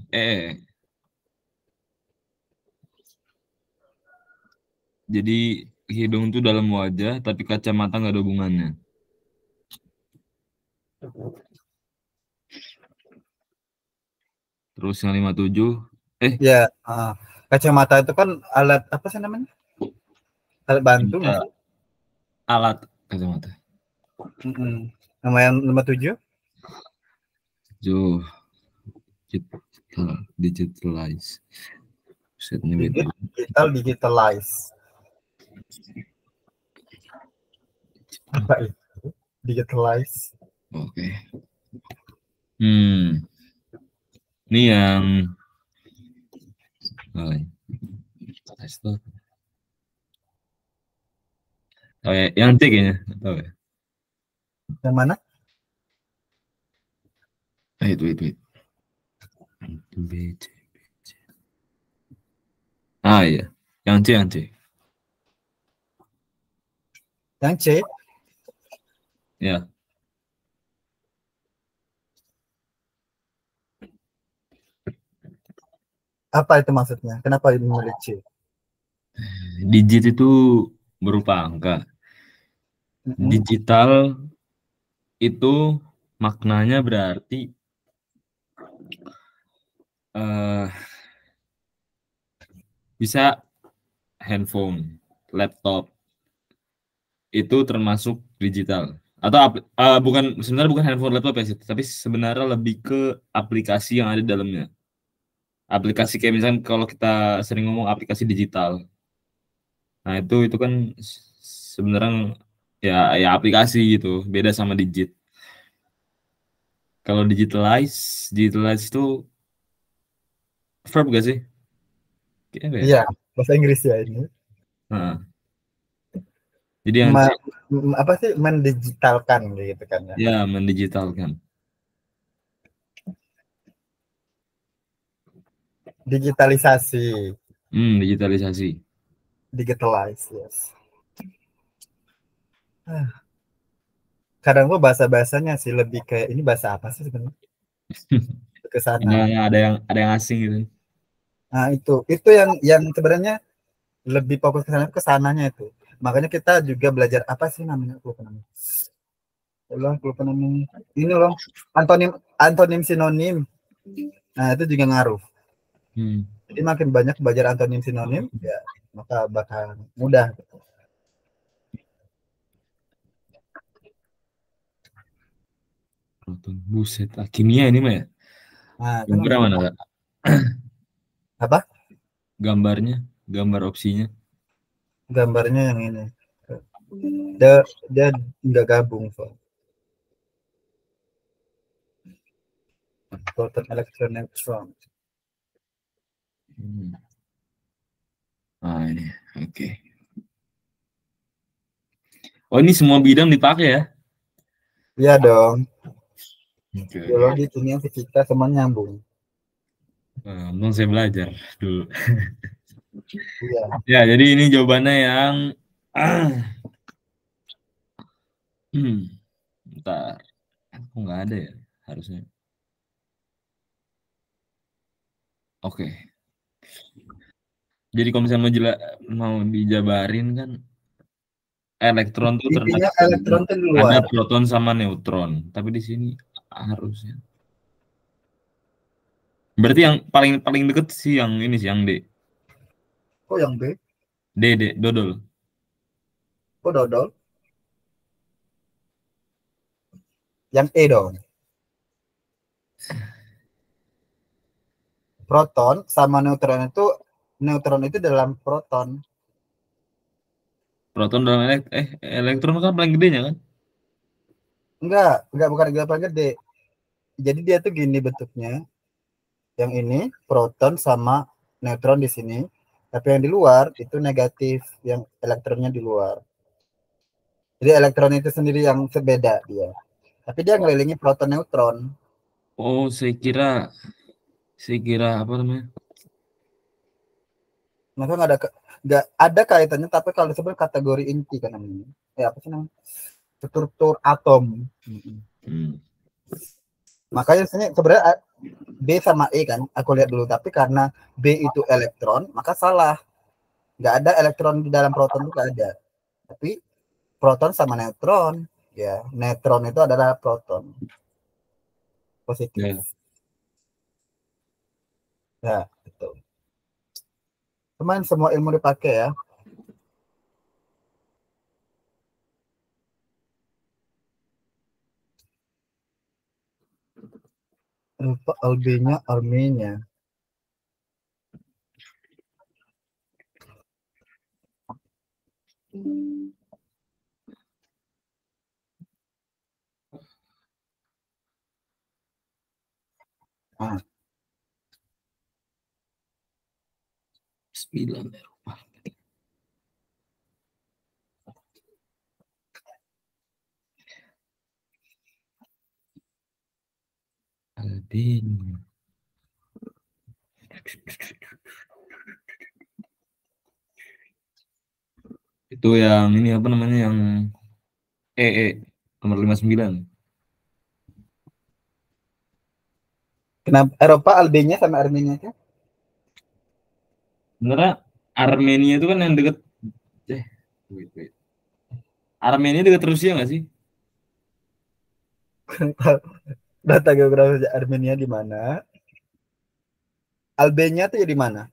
Jadi hidung tuh dalam wajah, tapi kacamata nggak ada hubungannya. Terus yang 57, Ya, kacamata itu kan alat apa sih namanya? Alat bantu nggak bisa sih? alat kacamata. Mm-mm. Nama yang nomor 7? 7, digitalize. Setnya beda. Digitalize. Apa itu? Digitalize. Oke. Hmm, ini yang oh, ya, yang C kayaknya. Nggak tahu ya. Yang mana? Wait. B, C. Ah iya, yang C. Yang C. Ya, Apa itu maksudnya? Kenapa ini milih C? digit itu berupa angka. Mm-mm. Digital itu maknanya berarti bisa handphone, laptop itu termasuk digital. Atau bukan, sebenarnya bukan handphone, laptop ya, tapi sebenarnya lebih ke aplikasi yang ada di dalamnya. Aplikasi kayak misalkan kalau kita sering ngomong aplikasi digital. Nah, itu kan sebenarnya ya ya aplikasi gitu, beda sama digit. Kalau digitalize itu verb gak sih? Kayak apa ya? Iya, bahasa Inggris ya ini. Nah, jadi yang Ma- apa sih mendigitalkan gitu kan ya. ya mendigitalkan. Digitalisasi, Digitalisasi. digitalize, yes. Ah, kadang gua bahasa-bahasanya sih lebih kayak ini bahasa apa sih sebenarnya ke sana. Ada yang asing gitu. Nah, itu yang sebenarnya lebih fokus ke sananya itu. Makanya kita juga belajar apa sih namanya? Aku lupa namanya. Ulang, aku lupa namanya. Ini loh, antonim antonim sinonim. Nah, itu juga ngaruh. Hmm. Jadi makin banyak belajar antonim sinonim, ya maka bakal mudah. Proton. Buset, kimia ini mah ya. Nah, kan Gambar mana, Kak? apa? Gambarnya, gambar opsinya. Gambarnya yang ini. Dia nggak gabung, so. Proton, elektron, neutron. Hmm. Nah, ini. Oke. Oh, ini semua bidang dipakai ya? Iya dong. Oke, oke. Biologi, kimia, fisika semua nyambung. Untung saya belajar dulu. Iya. Ya, jadi ini jawabannya yang bentar. Kok nggak ada ya? Harusnya. Oke. Jadi kalau misalnya mau dijabarin kan elektron tuh Intinya terdapat elektron itu di ada luar. proton sama neutron. Tapi di sini harusnya. Berarti yang paling paling deket sih yang ini sih yang D. Kok yang B? D, dodol. Kok dodol? Yang E dong. Proton sama neutron itu dalam proton. Proton dalam elektron kan paling gedenya kan? Enggak bukan gampang gede. Jadi dia tuh gini bentuknya. Yang ini proton sama neutron di sini. Tapi yang di luar itu negatif, yang elektronnya di luar. Jadi elektron itu sendiri yang berbeda dia. Tapi dia ngelilingi proton neutron. Oh, saya kira apa namanya? Maka nggak ada kaitannya. Tapi kalau disebut kategori inti kan namanya. Ya apa sih namanya? Struktur atom. Hmm. Makanya sebenarnya B sama E kan aku lihat dulu. Tapi karena B itu elektron, maka salah. Nggak ada elektron di dalam proton itu nggak ada. Tapi proton sama neutron, ya neutron itu adalah proton positif. Ya. Ya betul. Cuman semua ilmu dipakai ya. Lupa Albinya Armenia. Ah, 9. Aldin. Itu yang ini apa namanya yang nomor 59. kenapa Eropa Albinya sama Armenia itu? Sebenarnya Armenia itu kan yang deket Wait. Armenia dekat Rusia nggak sih? Data geografis Armenia di mana? Albania tuh ya di mana?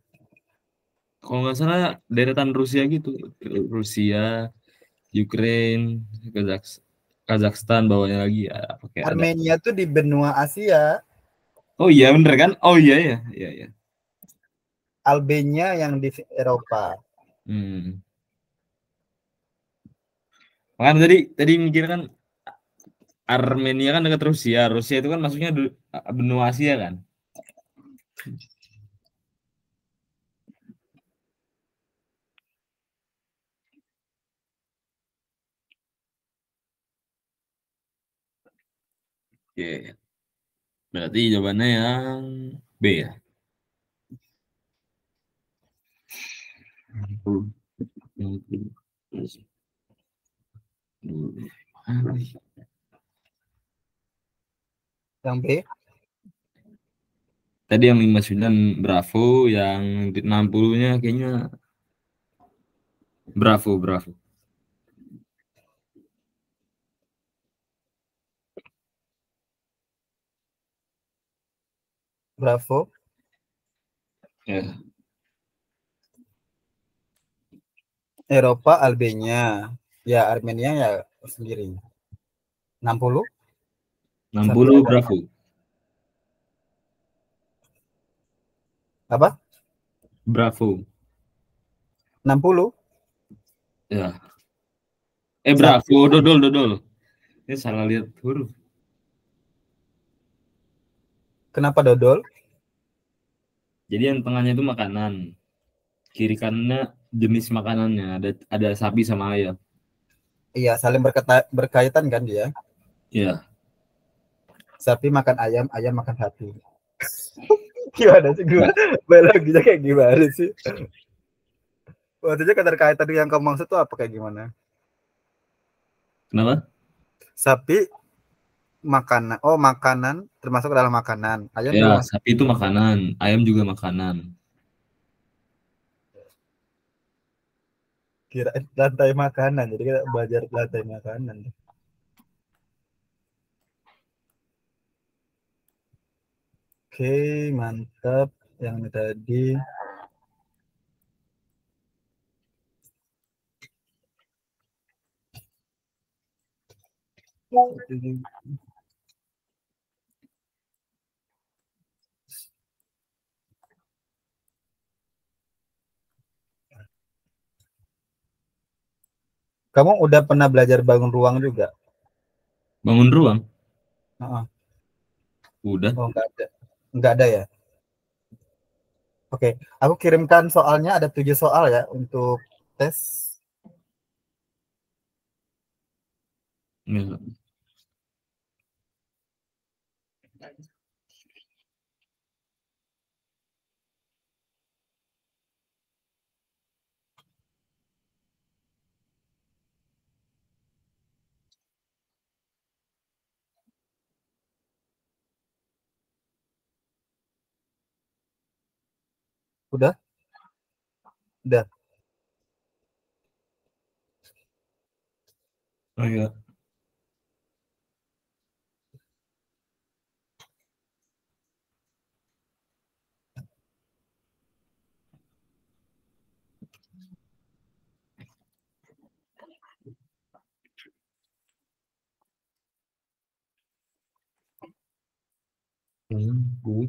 Kalau nggak salah deretan Rusia gitu. Rusia, Ukraine, Kazakhstan bawahnya lagi ya, oke ada. Armenia tuh di benua Asia. Oh iya bener kan? Oh iya ya, iya ya. Albania yang di Eropa. Hmm. Makanya tadi mikir kan Armenia kan dekat Rusia. Rusia itu kan masuknya benua Asia kan? Oke. Berarti jawabannya yang B ya. Yang B, Tadi yang 59 Bravo, yang di 60-nya kayaknya Bravo. Bravo. Ya, Eropa, Albania. Ya, Armenia ya sendiri. 60. Sapi 60 ada Bravo. apa? Bravo. 60. Ya. Sapi. Bravo, dodol. Ini salah lihat huruf. Kenapa dodol? Jadi yang tengahnya itu makanan, kiri kanannya jenis makanannya. Ada sapi sama ayam. Iya, saling berkaitan kan dia. Ya. Sapi makan ayam, ayam makan sapi. Gimana sih gue? Nah, Biologinya kayak gimana sih? Maksudnya keterkaitan yang kamu maksud tuh apa kayak gimana? kenapa? Sapi makanan. Oh, makanan termasuk dalam makanan. Ayam Ya, juga masuk. sapi itu makanan, ayam juga makanan. Kira lantai makanan. Jadi kita belajar lantai makanan. Oke, mantap. Yang ini tadi. Kamu udah pernah belajar bangun ruang juga? Bangun ruang? Heeh. Udah. Oh, enggak ada. Enggak ada ya? Oke, aku kirimkan soalnya ada 7 soal ya untuk tes. Ya. Udah? Udah. Oh ya. Gue.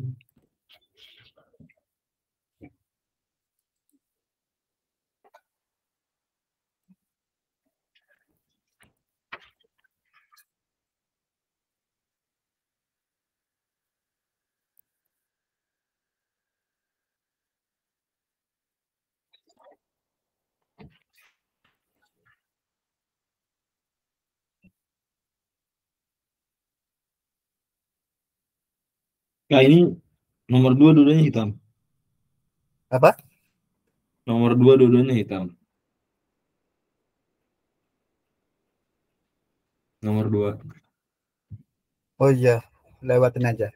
Nah ini nomor 2 dua-duanya hitam. Apa? Nomor 2 dua-duanya hitam. Nomor 2. Oh iya, lewatin aja.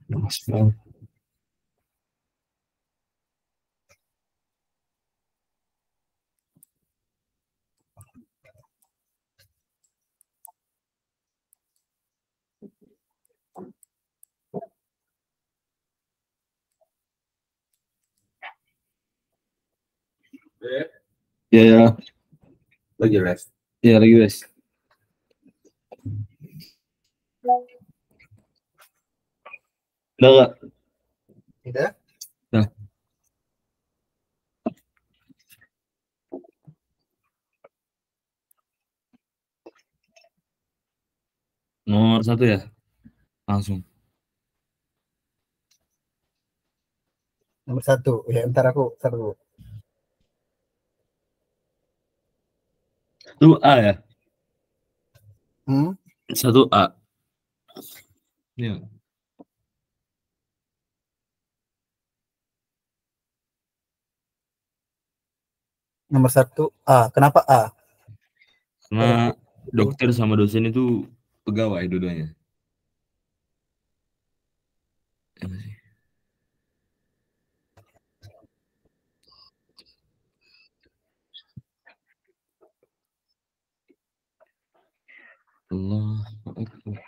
Panas banget. Ya, ya. Lagi les. Ya, lagi les. Udah nggak? Tidak. Nah. Nomor 1 ya? Langsung. Nomor 1. Ya, ntar aku seru. Itu A ya? 1 A. Ya. Nomor 1 A. Kenapa A? Karena dokter sama dosen itu pegawai dua-duanya. Ya nggak sih? Allah Akbar.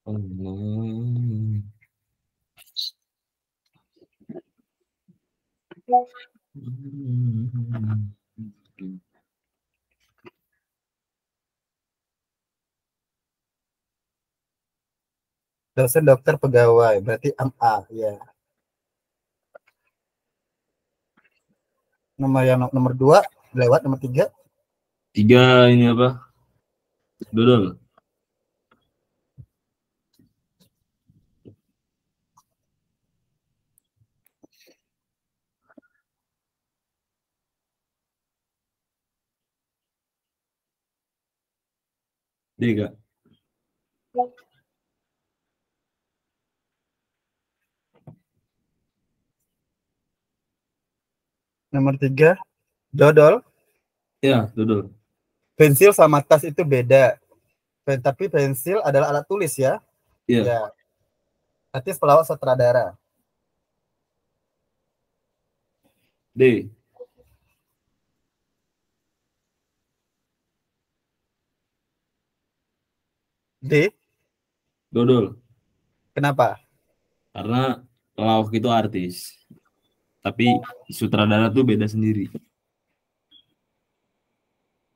Allah. Dosen, dokter, pegawai. Berarti A. Ya. Nomor 2 lewat nomor 3. 3 ini apa? Dodol. D, Kak. Nomor 3 dodol. Ya, dodol. Pensil sama tas itu beda. Tapi pensil adalah alat tulis ya. Iya. Ya. Artis, pelawak, sutradara. D. D. Dodol. Kenapa? Karena pelawak itu artis. Tapi sutradara tuh beda sendiri.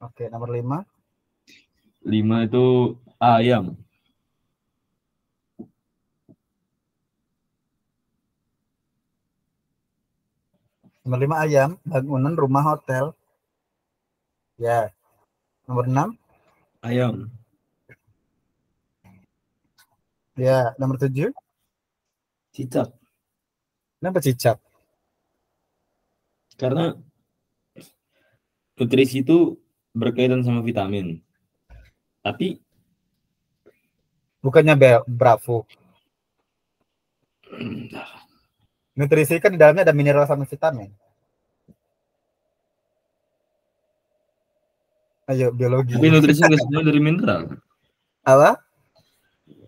Oke, nomor 5. 5 itu ayam. Nomor 5 ayam, bangunan, rumah, hotel. Ya. Nomor 6. Ayam. Ya, nomor 7. Cicak. Kenapa cicak? Karena nutrisi itu berkaitan sama vitamin. Tapi Bukannya Bravo. Nutrisi kan di dalamnya ada mineral sama vitamin. Ayo, biologi. tapi nutrisi nggak semuanya dari mineral. Apa?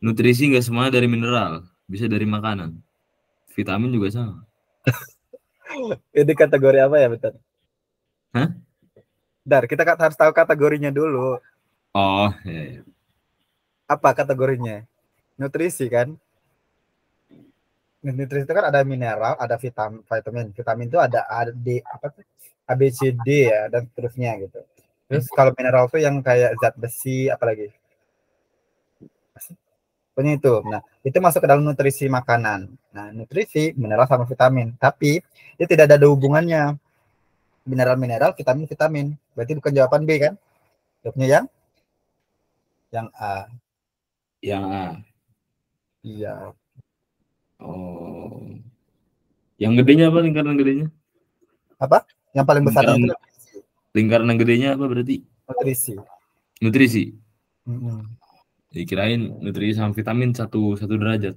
Nutrisi nggak semuanya dari mineral. Bisa dari makanan. Vitamin juga sama. Ini kategori apa ya, bentar? Hah? Bentar, kita harus tahu kategorinya dulu. Oh, ya, ya. Apa kategorinya? Nutrisi kan? Nutrisi itu kan ada mineral, ada vitamin. Vitamin itu ada A, D, apa tuh? A, B, C, D ya, dan seterusnya gitu. Terus kalau mineral tuh yang kayak zat besi, apalagi? Pokoknya itu. Nah, itu masuk ke dalam nutrisi makanan. Nah, nutrisi, mineral sama vitamin. Tapi, itu tidak ada hubungannya. Mineral-mineral, vitamin-vitamin. Berarti bukan jawaban B kan? Jawabnya yang A. Yang A. Iya. Oh. Yang gedenya apa lingkaran gedenya? Apa? Yang paling besarnya Lingkaran itu lingkaran gedenya apa berarti? nutrisi. Nutrisi. Mm-mm. Dikirain nutrisi sama vitamin satu satu derajat.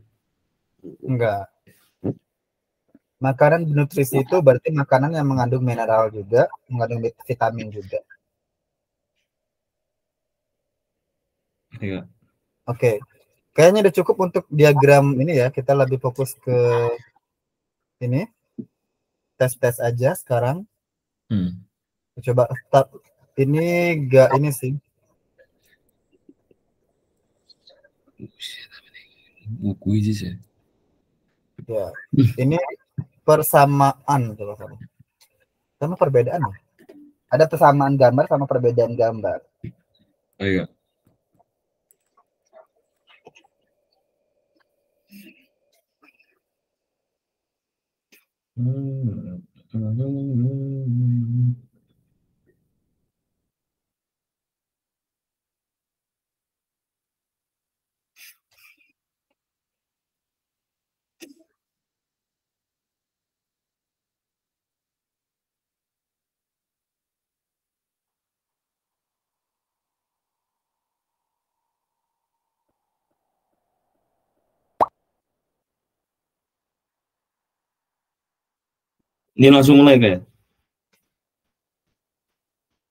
Enggak. Makanan nutrisi itu berarti makanan yang mengandung mineral juga, mengandung vitamin juga. Ya. Oke. Kayaknya udah cukup untuk diagram ini ya. Kita lebih fokus ke ini, tes-tes aja sekarang. Coba start. Ini enggak ini sih. Buku ini sih. Ya. Ini persamaan coba kamu. Sama perbedaan ya? Ada persamaan gambar sama perbedaan gambar. Ayo. Ini langsung mulai kayak.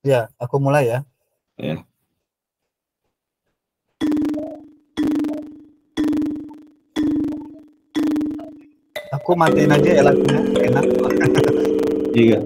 Ya, aku mulai ya. Ya. Aku matiin aja ya lagunya, enak. Iya.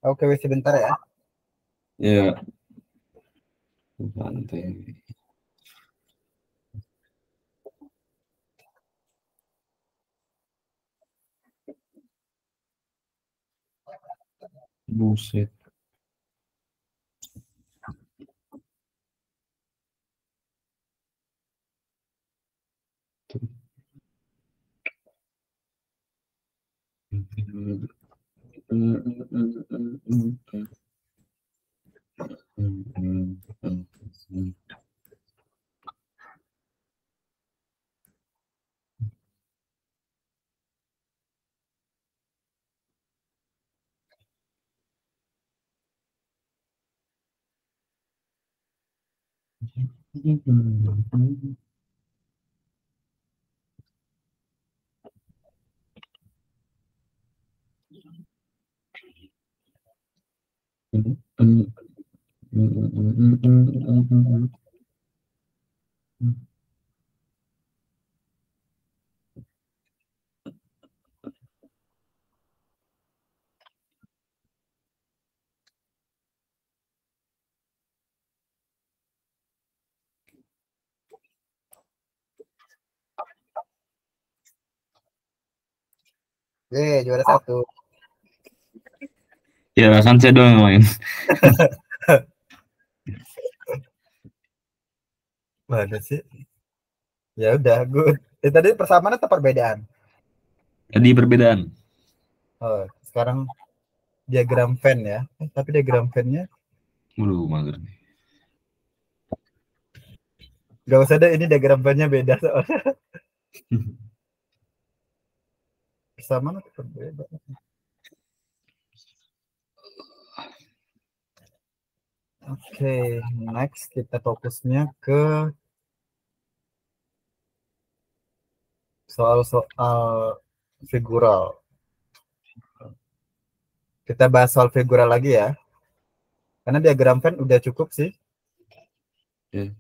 Oke, wes sebentar ya. Ya, santai. Buset. Juara satu. Ya, kan saya doang yang main. Mana sih? Ya udah, good. Tadi persamaan atau perbedaan? Jadi perbedaan. Oh, sekarang diagram Venn ya. Tapi diagram Venn-nya Waduh, mager nih. nggak usah deh, ini diagram Venn-nya beda soalnya. Persamaan atau perbedaan? Oke, next kita fokusnya ke soal-soal figural. Kita bahas soal figural lagi ya. Karena diagram Venn udah cukup sih. Ya.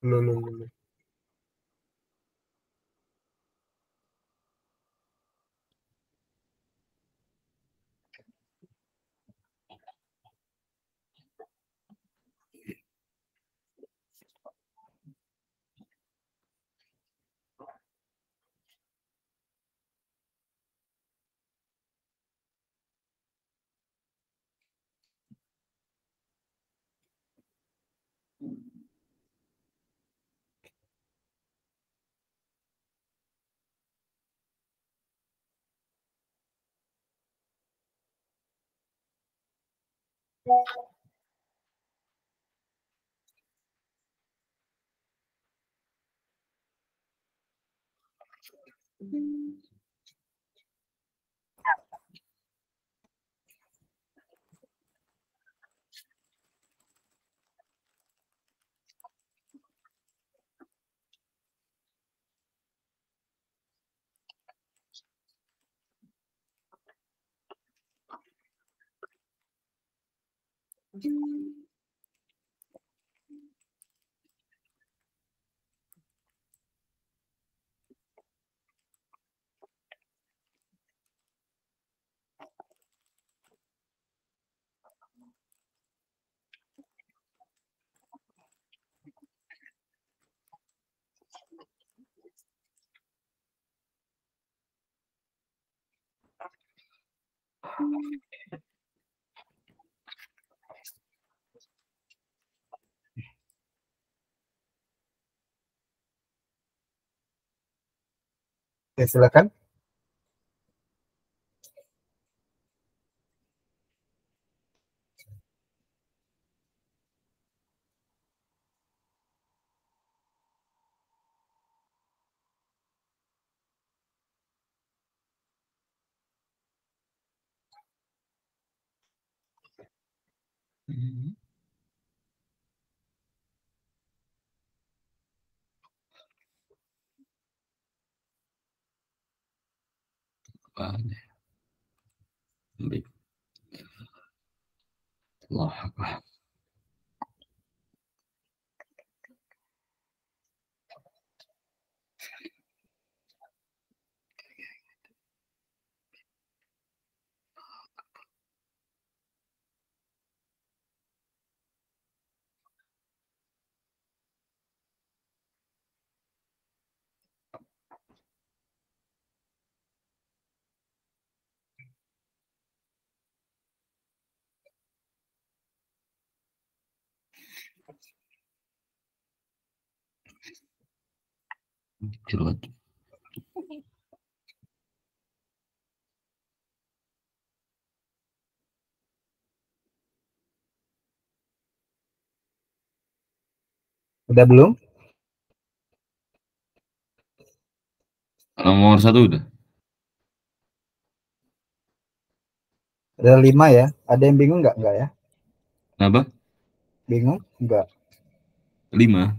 Lulu. Ya, silakan. Baik. Allah Akbar. Jelas. Udah belum? Nomor 1 udah. Ada 5 ya. Ada yang bingung nggak? Nggak ya? Apa? Bingung? Nggak. 5.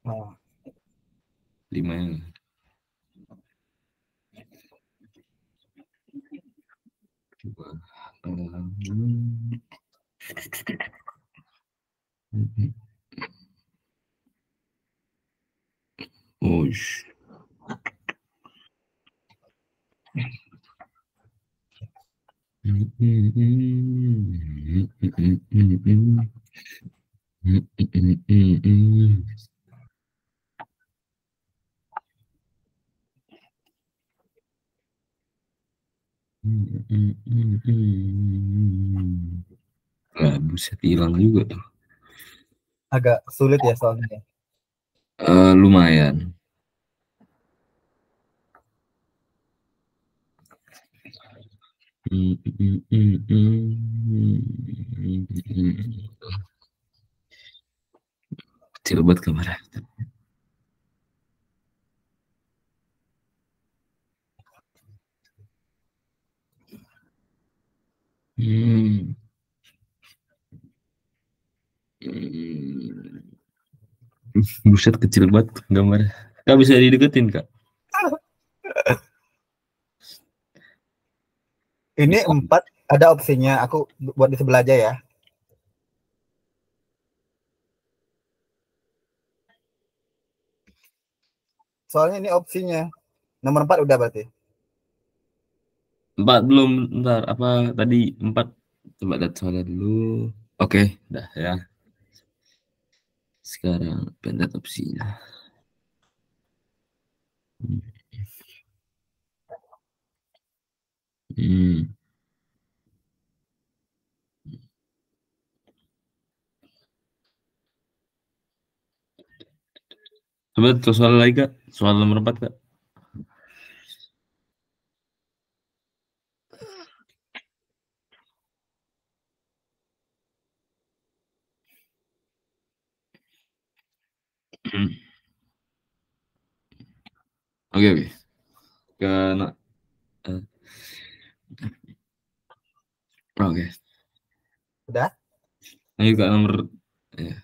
Nah, 5 yang. Coba. Oh, buset hilang juga tuh. agak sulit ya soalnya. Lumayan. Kecil banget kamarnya. Buset kecil banget gambarnya. Kak bisa dideketin kak? Ini 4 ada opsinya. Aku buat di sebelah aja ya. Soalnya ini opsinya. Nomor 4 udah berarti. 4 belum, ntar apa tadi 4? Coba lihat soalnya dulu. Oke, dah ya. Sekarang pendek opsinya. Hmm. Coba soal lagi kak, soal nomor 4 kak. Oke. Karena oke. Udah? Ayo kak nomor ya.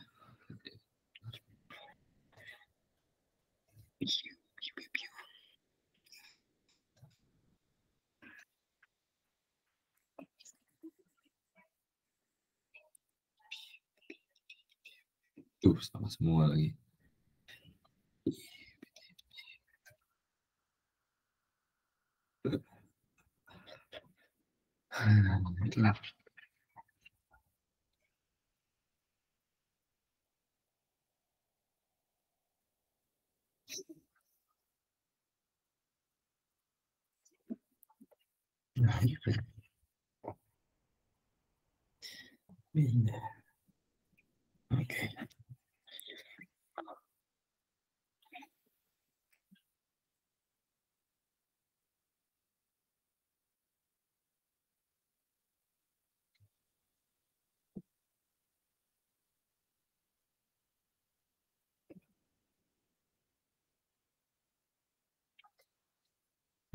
Tuh sama semua lagi. Oke.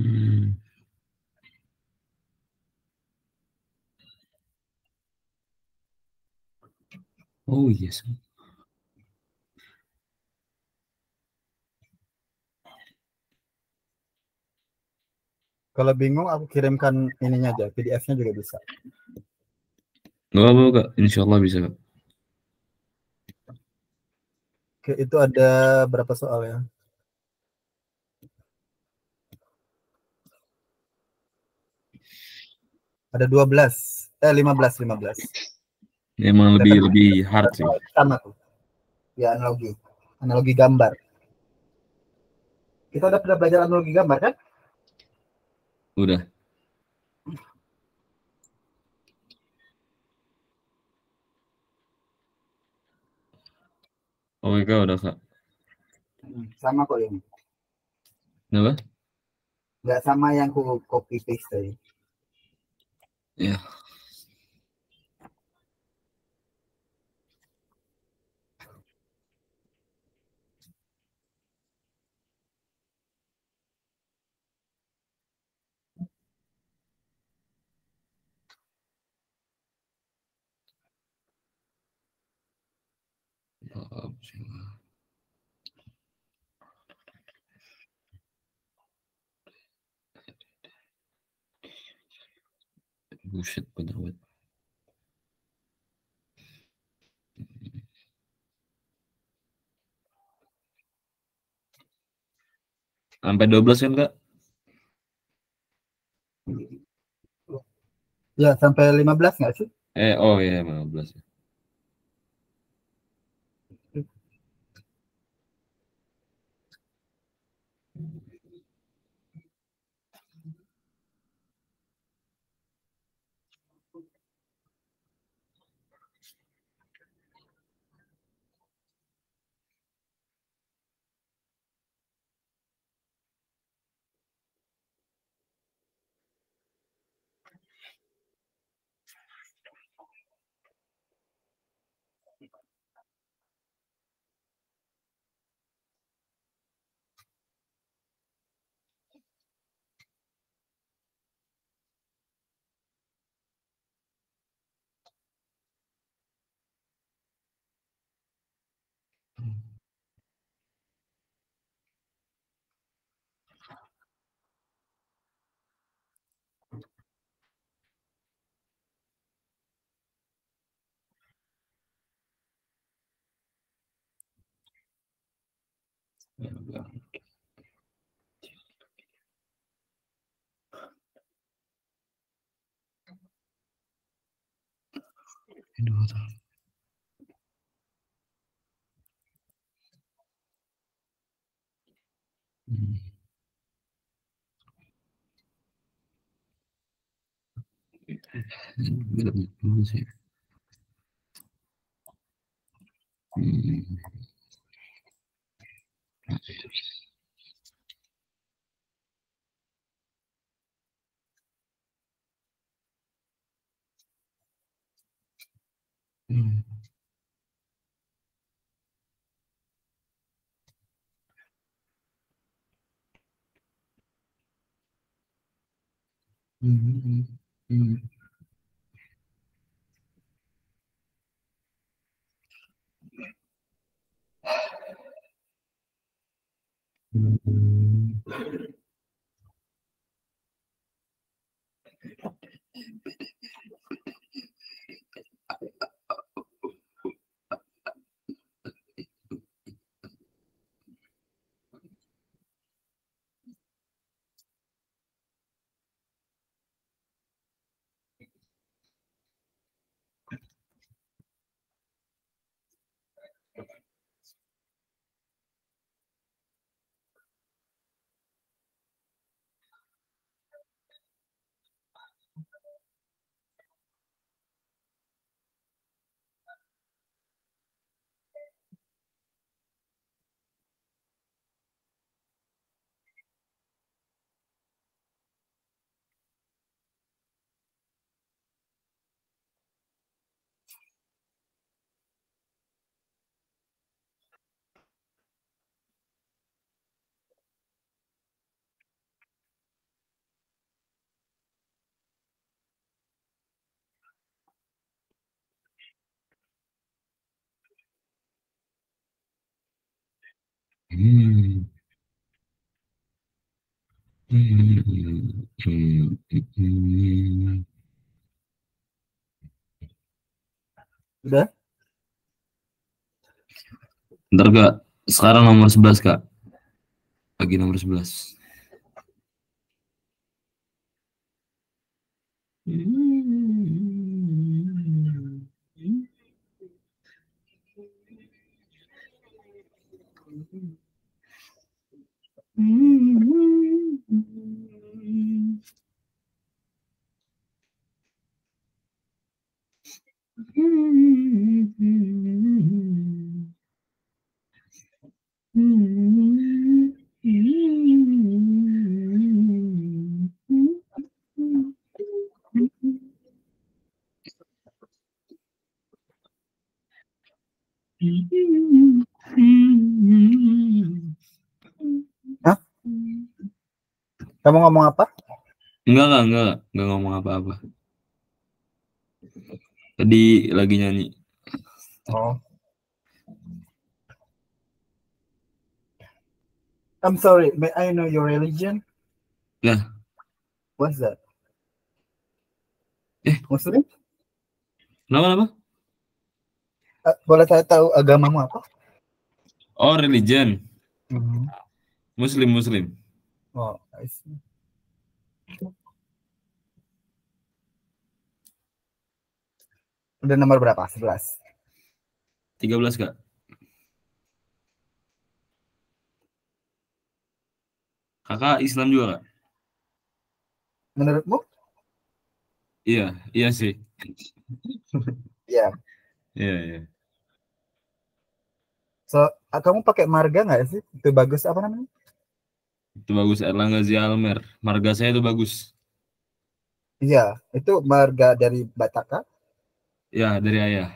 Hmm. Oh yes. Kalau bingung aku kirimkan ininya aja, PDF-nya juga bisa. Nggak apa-apa Kak, insya Allah bisa Kak. Oke, itu ada berapa soal ya? Ada 15. Emang Kelihatan lebih hard sih. sama tuh. Ya analogi. Analogi gambar. Kita udah pernah belajar analogi gambar kan? Udah. Oke Kak, udah Kak. Sama kok ini. Kenapa? Nggak sama yang ku copy paste tadi. Ya. Buset, bener banget. Sampai 12 kan Kak? Ya, sampai 15 nggak sih? Oh ya 15 ya. Udah? Bentar Kak, sekarang nomor 11 Kak. Lagi nomor 11. Hah? Kamu ngomong apa? Enggak ngomong apa-apa. Tadi lagi nyanyi. Oh. I'm sorry, may I know your religion? Ya. What's that? Muslim? Kenapa? Boleh saya tahu agamamu apa? Oh, religion. Muslim. Oh, I see. Udah nomor berapa? 11. 13 Kak. Kakak Islam juga Kak? Menurutmu? Iya sih. Iya. Iya. So, kamu pakai marga nggak sih? Itu bagus apa namanya? Itu bagus, Erlangga Zalmer. Marga saya itu bagus. Iya, itu marga dari Bataka. Ya, dari ayah.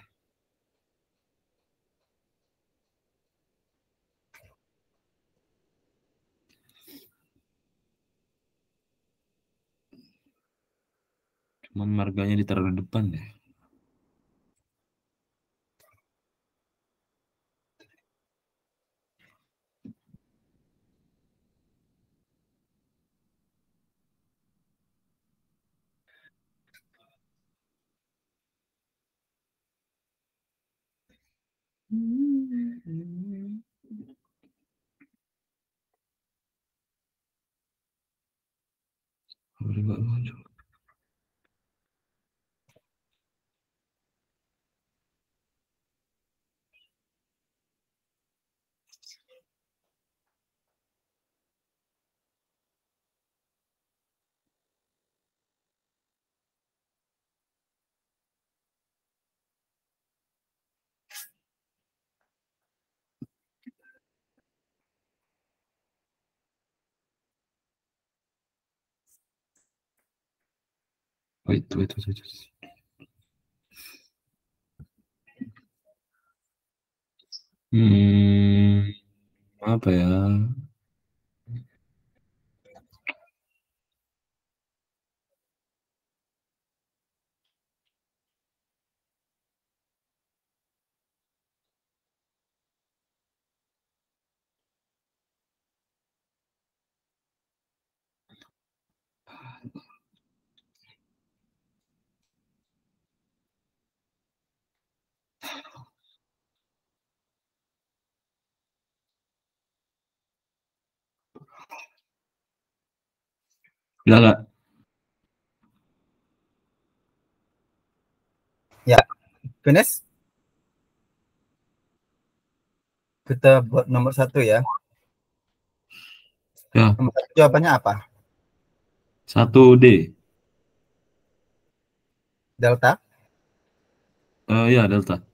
Cuman marganya ditaruh di depan ya. Wait. Apa ya? Ya Kak. Ya, finish. Kita buat nomor 1 ya. Ya. Nomor 1 jawabannya apa? 1D. Delta. Ya, Delta.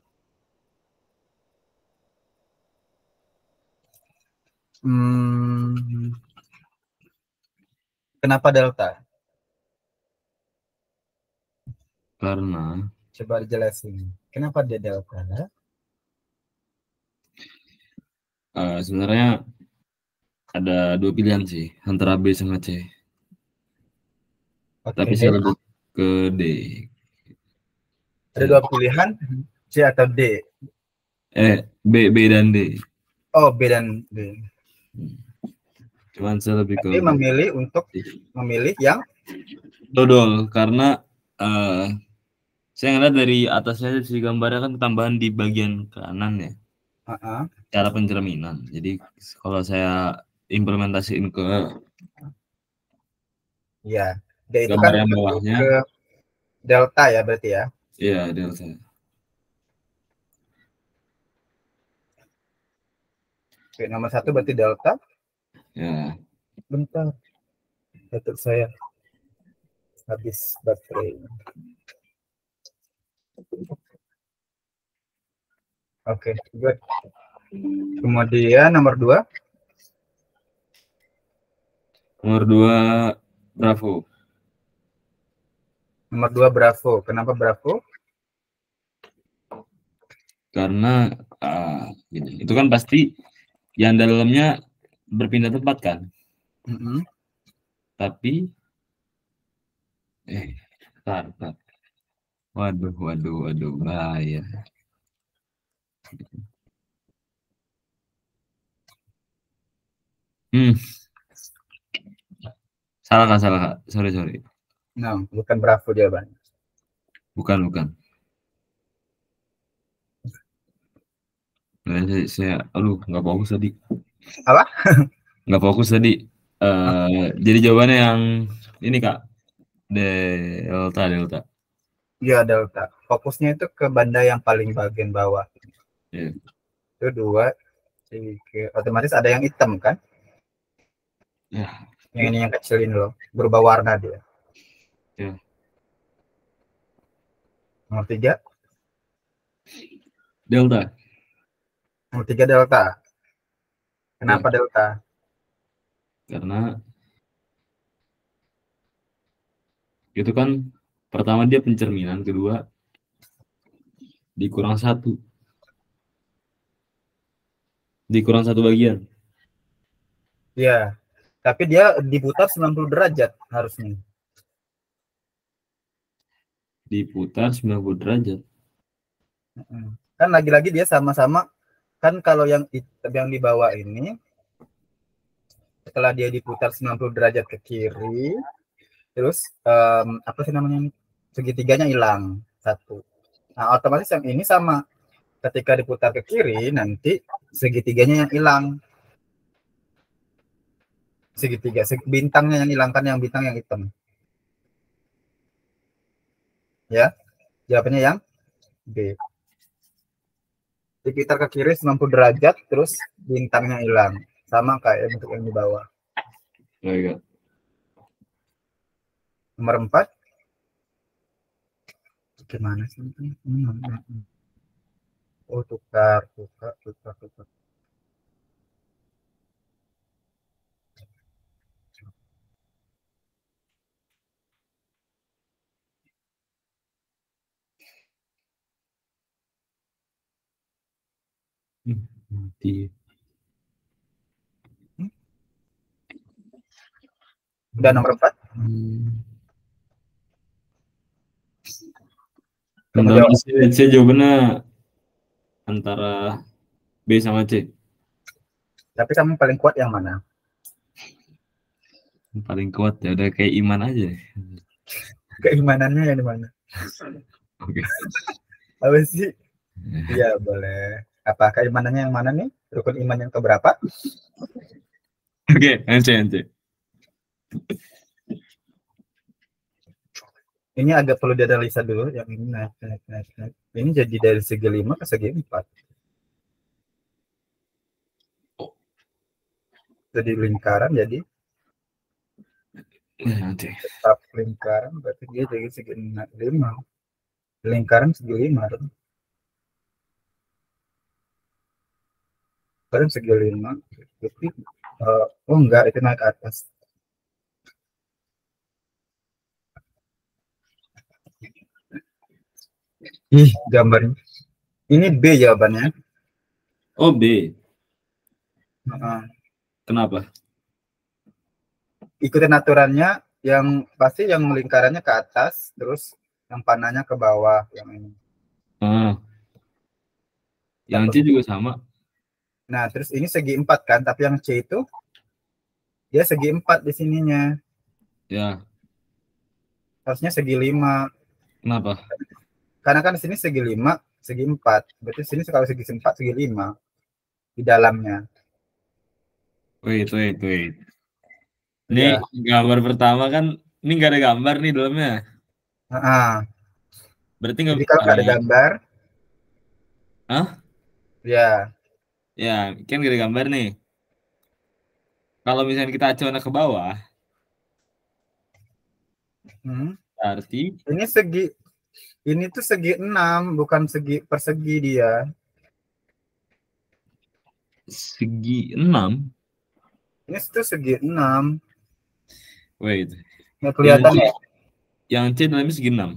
Kenapa Delta? Karena Coba dijelasin. Kenapa dia Delta? sebenarnya ada 2 pilihan sih, antara B sama C. Oke. Tapi saya lebih ke D. Ada 2 pilihan, C atau D. B dan D. Oh, B dan D. Cuman saya lebih ke Tapi memilih yang dodol karena saya ngeliat dari atasnya si gambarnya kan tambahan di bagian kanan ya, cara pencerminan. Jadi kalau saya implementasiin ke ya, dia itu gambar kan yang lebih bawahnya, ke delta ya berarti ya. iya delta. Oke, nomor 1 berarti delta. Ya. Bentar, laptop saya habis baterai. Oke, good. Kemudian nomor 2. Nomor 2 Bravo. Nomor 2 Bravo. Kenapa Bravo? Karena gini, itu kan pasti yang dalamnya berpindah tempat kan. Tapi tar. Waduh, bahaya. Salah kak. Sorry. No, bukan Bravo jawabannya. Bukan. Nah, saya nggak fokus tadi. Apa? Nggak fokus tadi. Jadi jawabannya yang ini kak, delta. Iya, delta. Fokusnya itu ke banda yang paling bagian bawah. Yeah. Itu 2, 3. Otomatis ada yang hitam kan? Yeah. Yang ini yang kecil ini loh, berubah warna dia. Yeah. Nomor 3. Delta. Nomor 3 delta. Kenapa delta? Karena itu kan pertama dia pencerminan, kedua dikurang satu bagian. Iya, tapi dia diputar 90 derajat harusnya. Diputar 90 derajat. Kan lagi-lagi dia sama-sama kan, kalau yang di bawah ini setelah dia diputar 90 derajat ke kiri, terus apa sih namanya, segitiganya hilang satu. Nah, otomatis yang ini sama, ketika diputar ke kiri nanti segitiganya yang hilang, segitiga bintangnya yang hilang kan, yang bintang yang hitam ya. Jawabannya yang B. Diputar ke kiri 90 derajat terus bintangnya hilang, sama kayak bentuk yang di bawah. Baik. Nomor 4 gimana sih? Oh, tukar. Udah nomor 4. Saya jawabannya antara B sama C. Tapi kamu paling kuat yang mana? Paling kuat ya udah kayak iman aja. Keimanannya yang di mana? Oke. Apa sih? Iya, boleh. Apa keimanannya yang mana nih? Rukun iman yang keberapa? Oke, NC. Ini agak perlu dianalisa dulu. Yang ini naik. Ini jadi dari segi 5 ke segi 4. Jadi lingkaran, jadi tetap lingkaran, berarti dia jadi segi 5. Lingkaran segi 5. Lingkaran segi 5. Tapi, oh enggak, itu naik ke atas. Ih, gambarnya. Ini B jawabannya. Oh, B. Kenapa? Ikutin aturannya, yang pasti yang lingkarannya ke atas, terus yang panahnya ke bawah, yang ini. Yang C juga sama. Nah, terus ini segi 4 kan, tapi yang C itu dia segi 4 di sininya. Ya, Harusnya segi 5. kenapa? Karena kan di sini segi 5, segi 4. Berarti sini kalau segi 4, segi 5 di dalamnya. Wait. Ini Ya. gambar pertama kan, ini nggak ada gambar nih dalamnya. Nah, Berarti nggak, jadi kalau nggak ada gambar, Hah? ya. Ya, kan nggak ada gambar nih. Kalau misalnya kita acuan ke bawah, Hmm, berarti ini segi, ini tuh segi 6, bukan segi persegi dia. segi 6. Ini tuh segi 6. Wait, Nggak yang kelihatan C, ya? yang C dalamnya segi 6.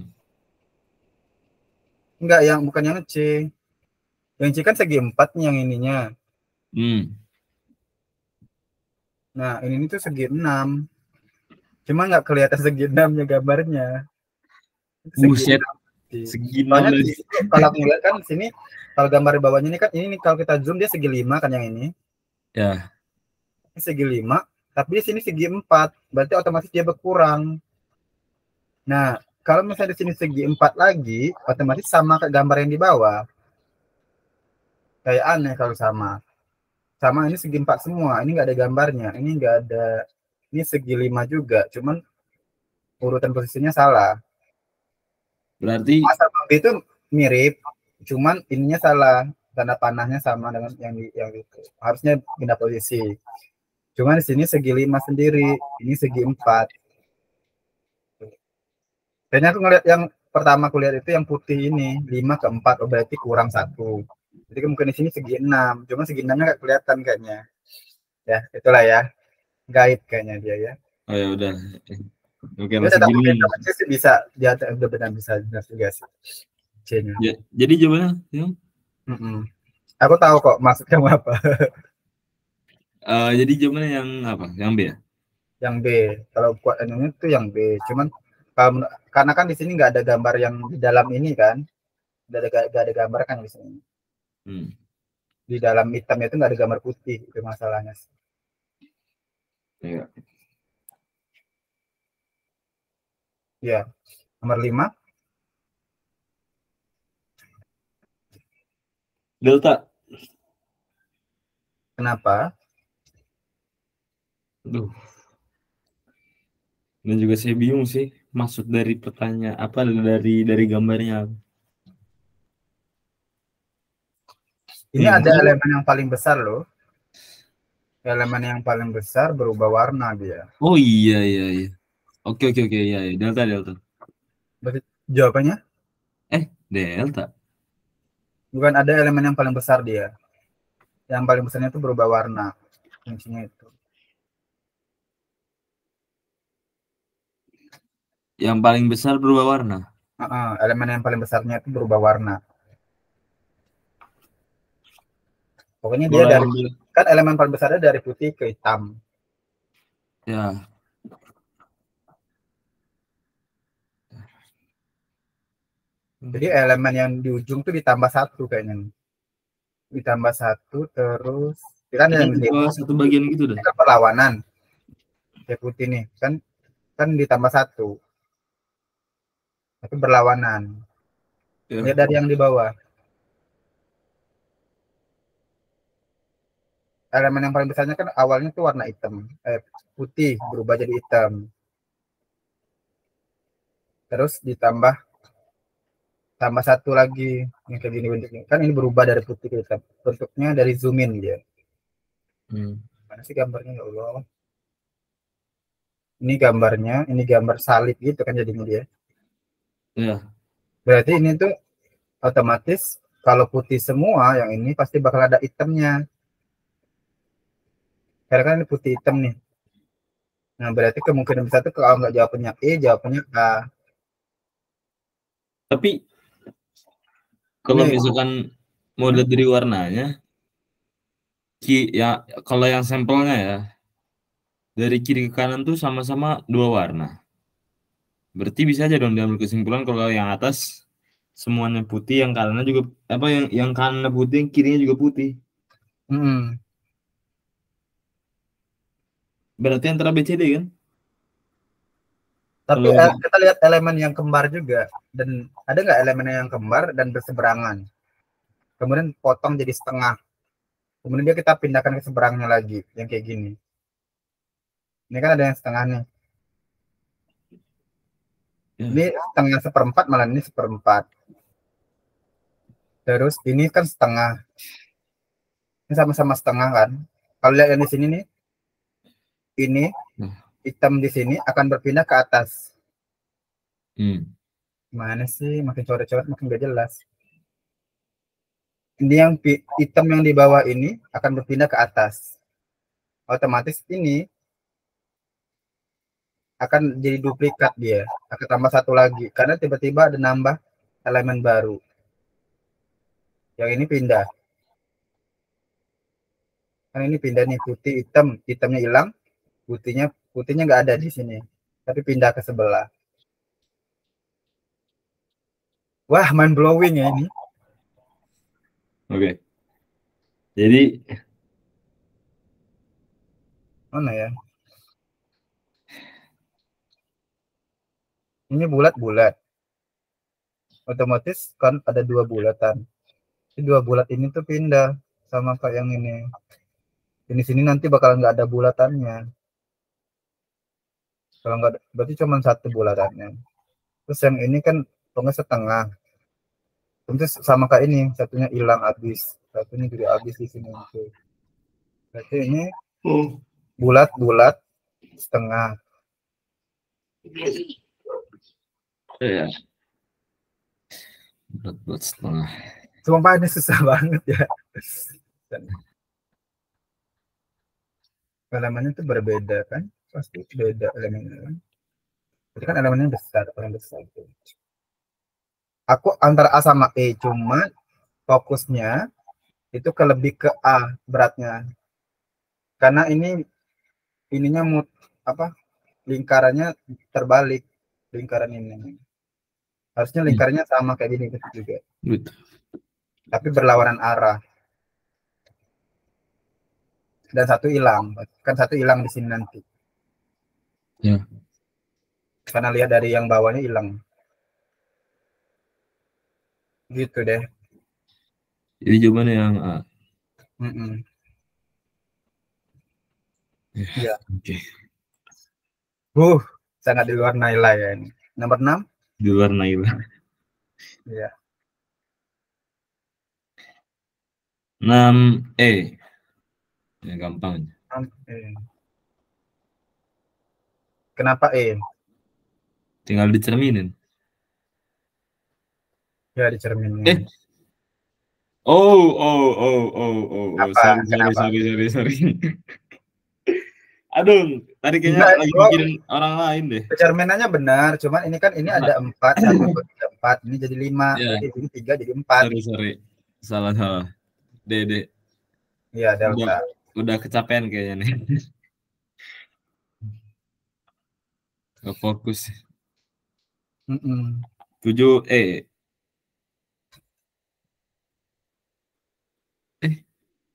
Enggak, yang bukan yang C. Yang C kan segi 4 nih yang ininya. Hmm, Nah, ini tuh segi 6. Cuma nggak kelihatan segi 6-nya gambarnya. Itu segi buset, 6. segi 6 Soalnya di lagi. sini kalau aku lihat kan di sini kalau gambar di bawahnya ini kan ini kalau kita zoom dia segi 5 kan yang ini. Ya, Ini segi 5, tapi di sini segi 4. Berarti otomatis dia berkurang. Nah, kalau misalnya di sini segi 4 lagi, otomatis sama kayak gambar yang di bawah. Kayak aneh kalau sama. Sama ini segi 4 semua. Ini nggak ada gambarnya. Ini nggak ada. Ini segi 5 juga. Cuman urutan posisinya salah. berarti A sama B itu mirip. Cuman ininya salah. Tanda panahnya sama dengan yang itu. Harusnya pindah posisi. Cuman di sini segi 5 sendiri. Ini segi 4. Kayaknya aku ngeliat yang pertama aku lihat itu yang putih ini 5 ke 4, oh berarti kurang 1. Jadi mungkin di sini segi 6, cuma segi 6-nya nggak kelihatan kayaknya. Ya, itulah ya. Gaib kayaknya dia ya. oh ya udah. Oke Dia lah tetap mungkin segini. sama C sih bisa, dia udah benar bisa benar juga sih C-nya. Ya, jadi jawabannya ya. Aku tahu kok maksud kamu apa. Jadi jawabannya yang apa? Yang B ya? Yang B. Kalau kuat ini tuh yang B. Cuman kalau, karena kan di sini nggak ada gambar yang di dalam ini kan. Nggak ada gambar kan di sini. Hmm. Di dalam hitamnya itu nggak ada gambar putih, itu masalahnya. Ya. Ya, nomor 5. Delta. Kenapa? Aduh. Dan juga saya bingung sih maksud dari pertanyaan apa dari gambarnya. Ini ada Maksudnya, elemen yang paling besar loh. Elemen yang paling besar berubah warna dia. oh iya. Oke iya. Delta. Berarti jawabannya Delta. bukan ada elemen yang paling besar dia. Yang paling besarnya itu berubah warna. Fungsinya itu. Yang paling besar berubah warna. Elemen yang paling besarnya itu berubah warna. Pokoknya dia dari kan elemen paling besarnya dari putih ke hitam. Ya. Jadi elemen yang di ujung tuh ditambah 1 kayaknya. Ditambah 1 terus kan Ini yang di satu bagian gitu dah. kan perlawanan. Kayak putih nih kan ditambah 1. Itu berlawanan. Ya. Lihat dari yang di bawah. Elemen yang paling besarnya kan awalnya tuh warna hitam, putih berubah jadi hitam. Terus ditambah 1 lagi yang kayak gini bentuknya. Kan ini berubah dari putih ke hitam. Bentuknya dari zoom in dia. Mana sih gambarnya ya Allah? Ini gambarnya, ini gambar salib gitu kan jadinya dia. Ya. Berarti ini tuh otomatis kalau putih semua yang ini pasti bakal ada hitamnya. Karena kan ini putih hitam nih. Nah, berarti kemungkinan besar tuh kalau nggak jawabannya E, jawabannya A. Tapi kalau Ini misalkan mau lihat dari warnanya, ya kalau yang sampelnya ya dari kiri ke kanan tuh sama-sama 2 warna. Berarti bisa aja dong diambil kesimpulan kalau yang atas semuanya putih, yang kanannya juga apa yang kanannya putih, yang kirinya juga putih. Mm-mm. Berarti antara BCD kan? Tapi Kalau kita lihat elemen yang kembar juga. Dan ada nggak elemen yang kembar dan berseberangan? Kemudian potong jadi setengah. Kemudian dia kita pindahkan ke seberangnya lagi, yang kayak gini. Ini kan ada yang setengah nih. ya. Ini setengah seperempat, malah ini seperempat. Terus ini kan setengah. Ini sama-sama setengah kan. Kalau lihat yang di sini nih, ini Nah, hitam di sini akan berpindah ke atas. hmm. Mana sih? Makin coret-coret makin gak jelas. Ini yang hitam yang di bawah ini akan berpindah ke atas. Otomatis ini akan jadi duplikat dia. Akan tambah satu lagi. Karena tiba-tiba ada nambah elemen baru. Yang ini pindah. Kan ini pindah nih putih hitam. Hitamnya hilang. Putihnya nggak ada di sini. Tapi pindah ke sebelah. Wah, mind blowing ya ini. Oke. Jadi Mana ya? Ini bulat-bulat. Otomatis kan ada dua bulatan. Ini dua bulat ini tuh pindah sama kayak yang ini. Ini sini nanti bakal nggak ada bulatannya. Kalau nggak ada, berarti cuma satu bulatannya. Terus yang ini kan pokoknya setengah. Terus sama kayak ini, satunya hilang habis. Satunya juga habis di sini. Tuh. Berarti ini bulat-bulat setengah. ya bulat setengah. Sumpah ini susah banget ya. Elemennya itu berbeda kan? Pasti beda elemennya kan? Jadi kan elemennya besar, paling besar. Tuh. Aku antara A sama E, cuma fokusnya itu ke lebih ke A beratnya. Karena ininya apa lingkarannya terbalik, lingkaran ini. Harusnya lingkarannya sama kayak gini juga. Gitu. Tapi berlawanan arah. Dan satu hilang. Kan satu hilang di sini nanti. Ya. Karena lihat dari yang bawahnya hilang. Gitu deh. Jadi jawabannya yang A. Mm-mm. Ya. Ya. Oke. Sangat di luar nilai ya ini. Nomor 6. Di luar Naila. Ya. 6E. Ya, gampang. Kenapa E? Tinggal dicerminin. Ya dicerminin. Oh. Apa? Sorry. Kenapa? Aduh, tadi kayaknya Enggak, lagi oh, mikirin orang lain deh. cerminannya benar. Cuman ini kan ini ada 4, 1, 2, 3, 4. Ini jadi 5. Ya, Berarti ini 3 jadi 4. sorry. Salah. Dede. Iya, Udah, delta. udah kecapean kayaknya nih. Gak fokus. Mm-mm. 7E.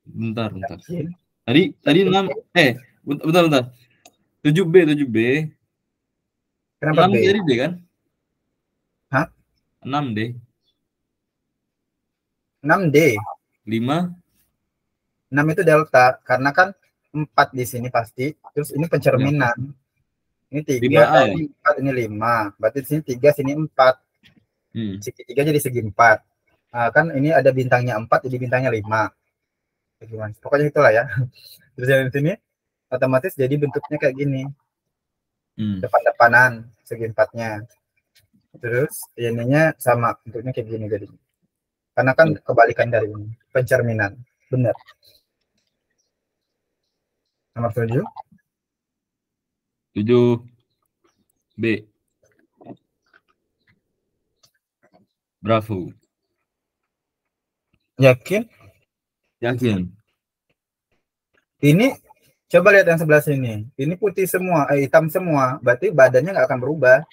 Bentar. Yakin? Tadi 6. Bentar. 7B. Kenapa 6 B? jadi D kan? Hah? 6D. 6D. 5. 6 itu delta. Karena kan 4 di sini pasti. Terus ini Ya. pencerminan. Ini 3, 5A ya? ini 4, ini 5. Berarti di sini 3, sini 4. Hmm. Segi 3 jadi segi 4. Nah, kan ini ada bintangnya 4, jadi bintangnya 5. Gimana? Pokoknya itulah ya. Terus yang di sini otomatis jadi bentuknya kayak gini. Depan-depanan segi 4-nya. Terus ininya sama bentuknya kayak gini jadi. Karena kan kebalikan dari ini. Pencerminan. Benar. Nomor 7. 7B. Bravo. Yakin? Yakin. Ini coba lihat yang sebelah sini. Ini putih semua, hitam semua. Berarti badannya nggak akan berubah.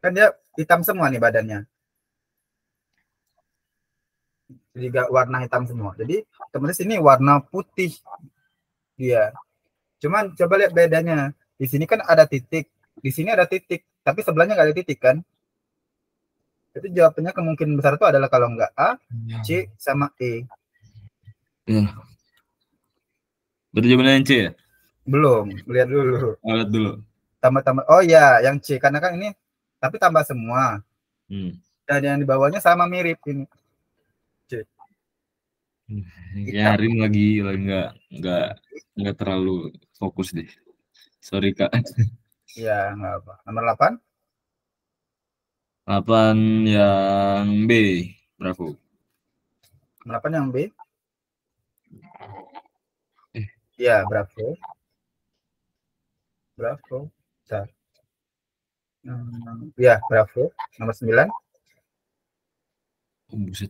Kan dia hitam semua nih badannya. juga warna hitam semua. Jadi otomatis ini warna putih dia. Cuman coba lihat bedanya. Di sini kan ada titik, di sini ada titik, tapi sebelahnya nggak ada titik kan? Itu jawabannya kemungkinan besar itu adalah kalau nggak A, C, sama E. Ya. Berarti jawabannya yang C ya? Belum, lihat dulu. Lihat dulu. Tambah-tambah. Oh ya, yang C karena kan ini tapi tambah semua. Dan yang di bawahnya sama mirip ini. C. Ya, Rin lagi nggak terlalu fokus deh. Sorry Kak. Ya, nggak apa. Nomor 8. 8 yang B. Bravo. Nomor 8 yang B. Ya, bravo. Bravo. Bentar. Ya, bravo. Nomor 9. Oh, buset.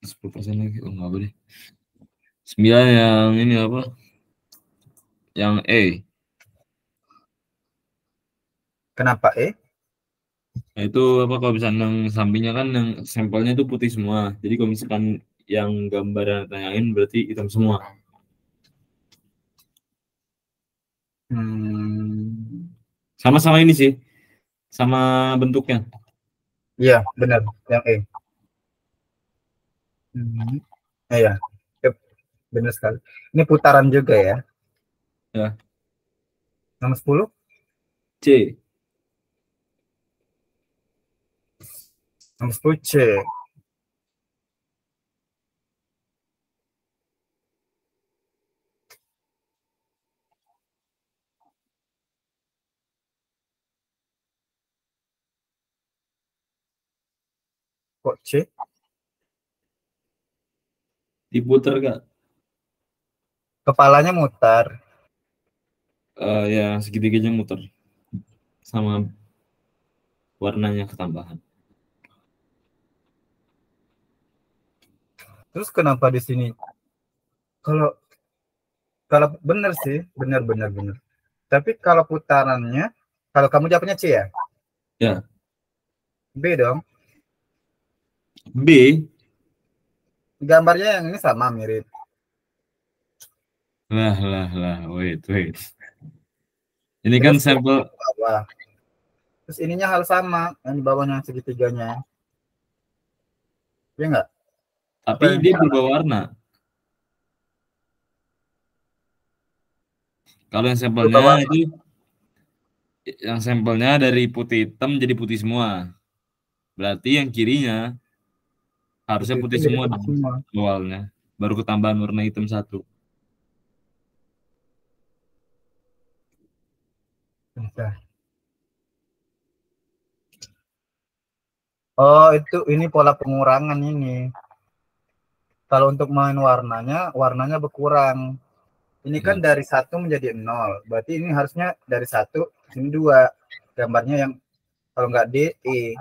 10% lagi. Oh, nggak boleh. 9 yang ini apa? Yang E. Kenapa E? Nah, itu apa kalau misalnya yang sampingnya kan yang sampelnya itu putih semua. Jadi kalau misalkan yang gambar yang tanyain berarti hitam semua. Sama-sama ini sih. Sama bentuknya. Iya, benar. Yang E. Iya. Benar sekali. Ini putaran juga ya. Ya. Nomor 10. C. Nomor 10 C. Kok C? Diputer Kak. Kepalanya mutar. Ya segitiganya muter. Sama warnanya ketambahan. Terus kenapa di sini? Kalau benar sih, benar. Tapi kalau putarannya, kalau kamu jawabnya C ya? Ya. B dong. B. Gambarnya yang ini sama mirip. Lah. Wait. Ini Terus kan sampel. bawah. Terus ininya hal sama, yang di bawahnya segitiganya. Ya enggak? Tapi dia berubah warna. Kalau yang sampelnya itu, yang sampelnya dari putih hitam jadi putih semua. Berarti yang kirinya harusnya putih semua awalnya. Baru ketambahan warna hitam satu. Oh, itu ini pola pengurangan ini. Kalau untuk main warnanya berkurang. Ini kan dari 1 menjadi 0. Berarti ini harusnya dari 1 sini 2. Gambarnya yang kalau nggak D, E.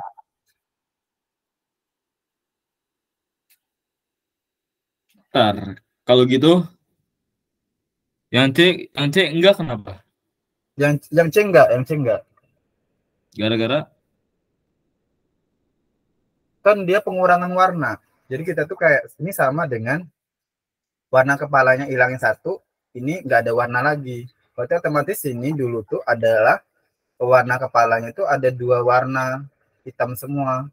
Bentar. Kalau gitu yang C enggak kenapa? Yang C enggak. Gara-gara Kan dia pengurangan warna. Jadi kita tuh kayak ini sama dengan warna kepalanya hilangin 1, ini nggak ada warna lagi. Berarti otomatis ini dulu tuh adalah warna kepalanya itu ada 2 warna hitam semua.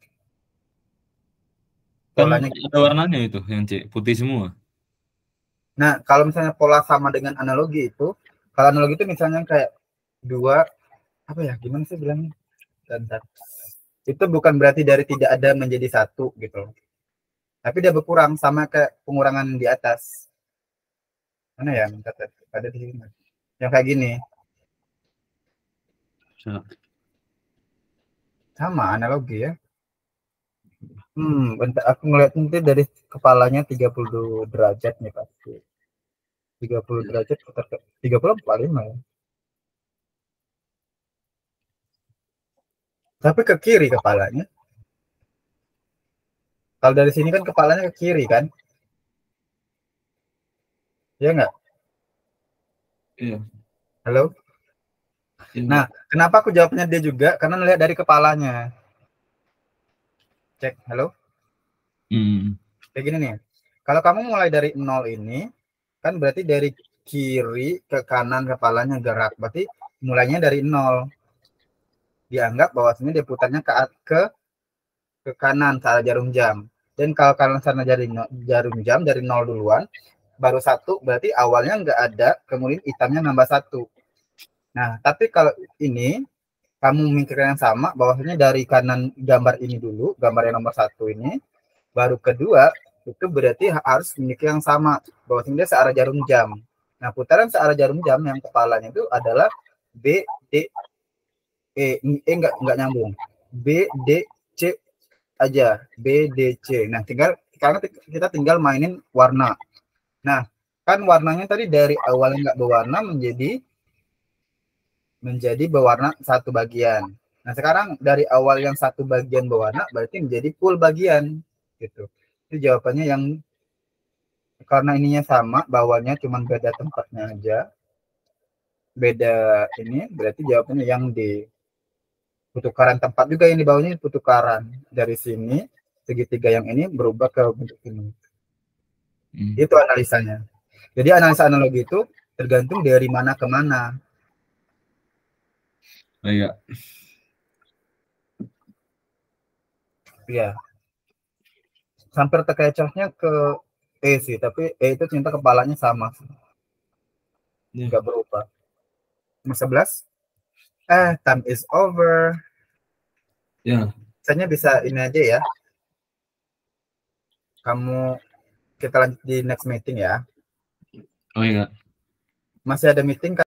kan Polanya ada gitu. warnanya itu yang C, putih semua. Nah, kalau misalnya pola sama dengan analogi itu, kalau analogi itu misalnya kayak 2, apa ya, gimana sih bilangnya? Bentar. Itu bukan berarti dari tidak ada menjadi 1 gitu. Tapi dia berkurang sama kayak pengurangan di atas. Mana ya? Ada di sini. Yang kayak gini. Sama analogi ya. Bentar, aku ngeliat nanti dari kepalanya 30 derajat nih pasti. 30 derajat, 34 5 ya. Tapi ke kiri kepalanya. Kalau dari sini kan kepalanya ke kiri kan? Iya nggak? Iya. Halo? Iya. Nah, kenapa aku jawabnya dia juga? Karena melihat dari kepalanya. Cek, halo? Kayak gini nih. Kalau kamu mulai dari 0 ini, kan berarti dari kiri ke kanan kepalanya gerak. Berarti mulainya dari 0. Dianggap bahwasanya dia putarnya ke kanan ke arah jarum jam. Dan kalau kalian sana dari jarum jam dari 0 duluan, baru 1 berarti awalnya nggak ada, kemudian hitamnya nambah 1. Nah, tapi kalau ini kamu memikirkan yang sama, bahwasanya dari kanan gambar ini dulu, gambar yang nomor 1 ini, baru kedua itu berarti harus memiliki yang sama, bahwasanya dia searah jarum jam. Nah, putaran searah jarum jam yang kepalanya itu adalah B, D, enggak nyambung. B, D, C aja. B, D, C. Nah, karena kita tinggal mainin warna. Nah, kan warnanya tadi dari awalnya nggak berwarna menjadi berwarna satu bagian. Nah, sekarang dari awal yang satu bagian berwarna berarti menjadi full bagian gitu. Itu jawabannya yang karena ininya sama, bawahnya cuma beda tempatnya aja. Beda ini berarti jawabannya yang D. Putukaran tempat juga yang di bawahnya putukaran. Dari sini segitiga yang ini berubah ke bentuk ini. Itu analisanya. Jadi analisa analogi itu tergantung dari mana ke mana. Iya. Iya. Hampir terkecohnya ke E sih, tapi E itu ternyata kepalanya sama. Nggak berubah. Nomor 11. Time is over. Ya. Misalnya bisa ini aja ya. Kita lanjut di next meeting ya. Oh iya. Masih ada meeting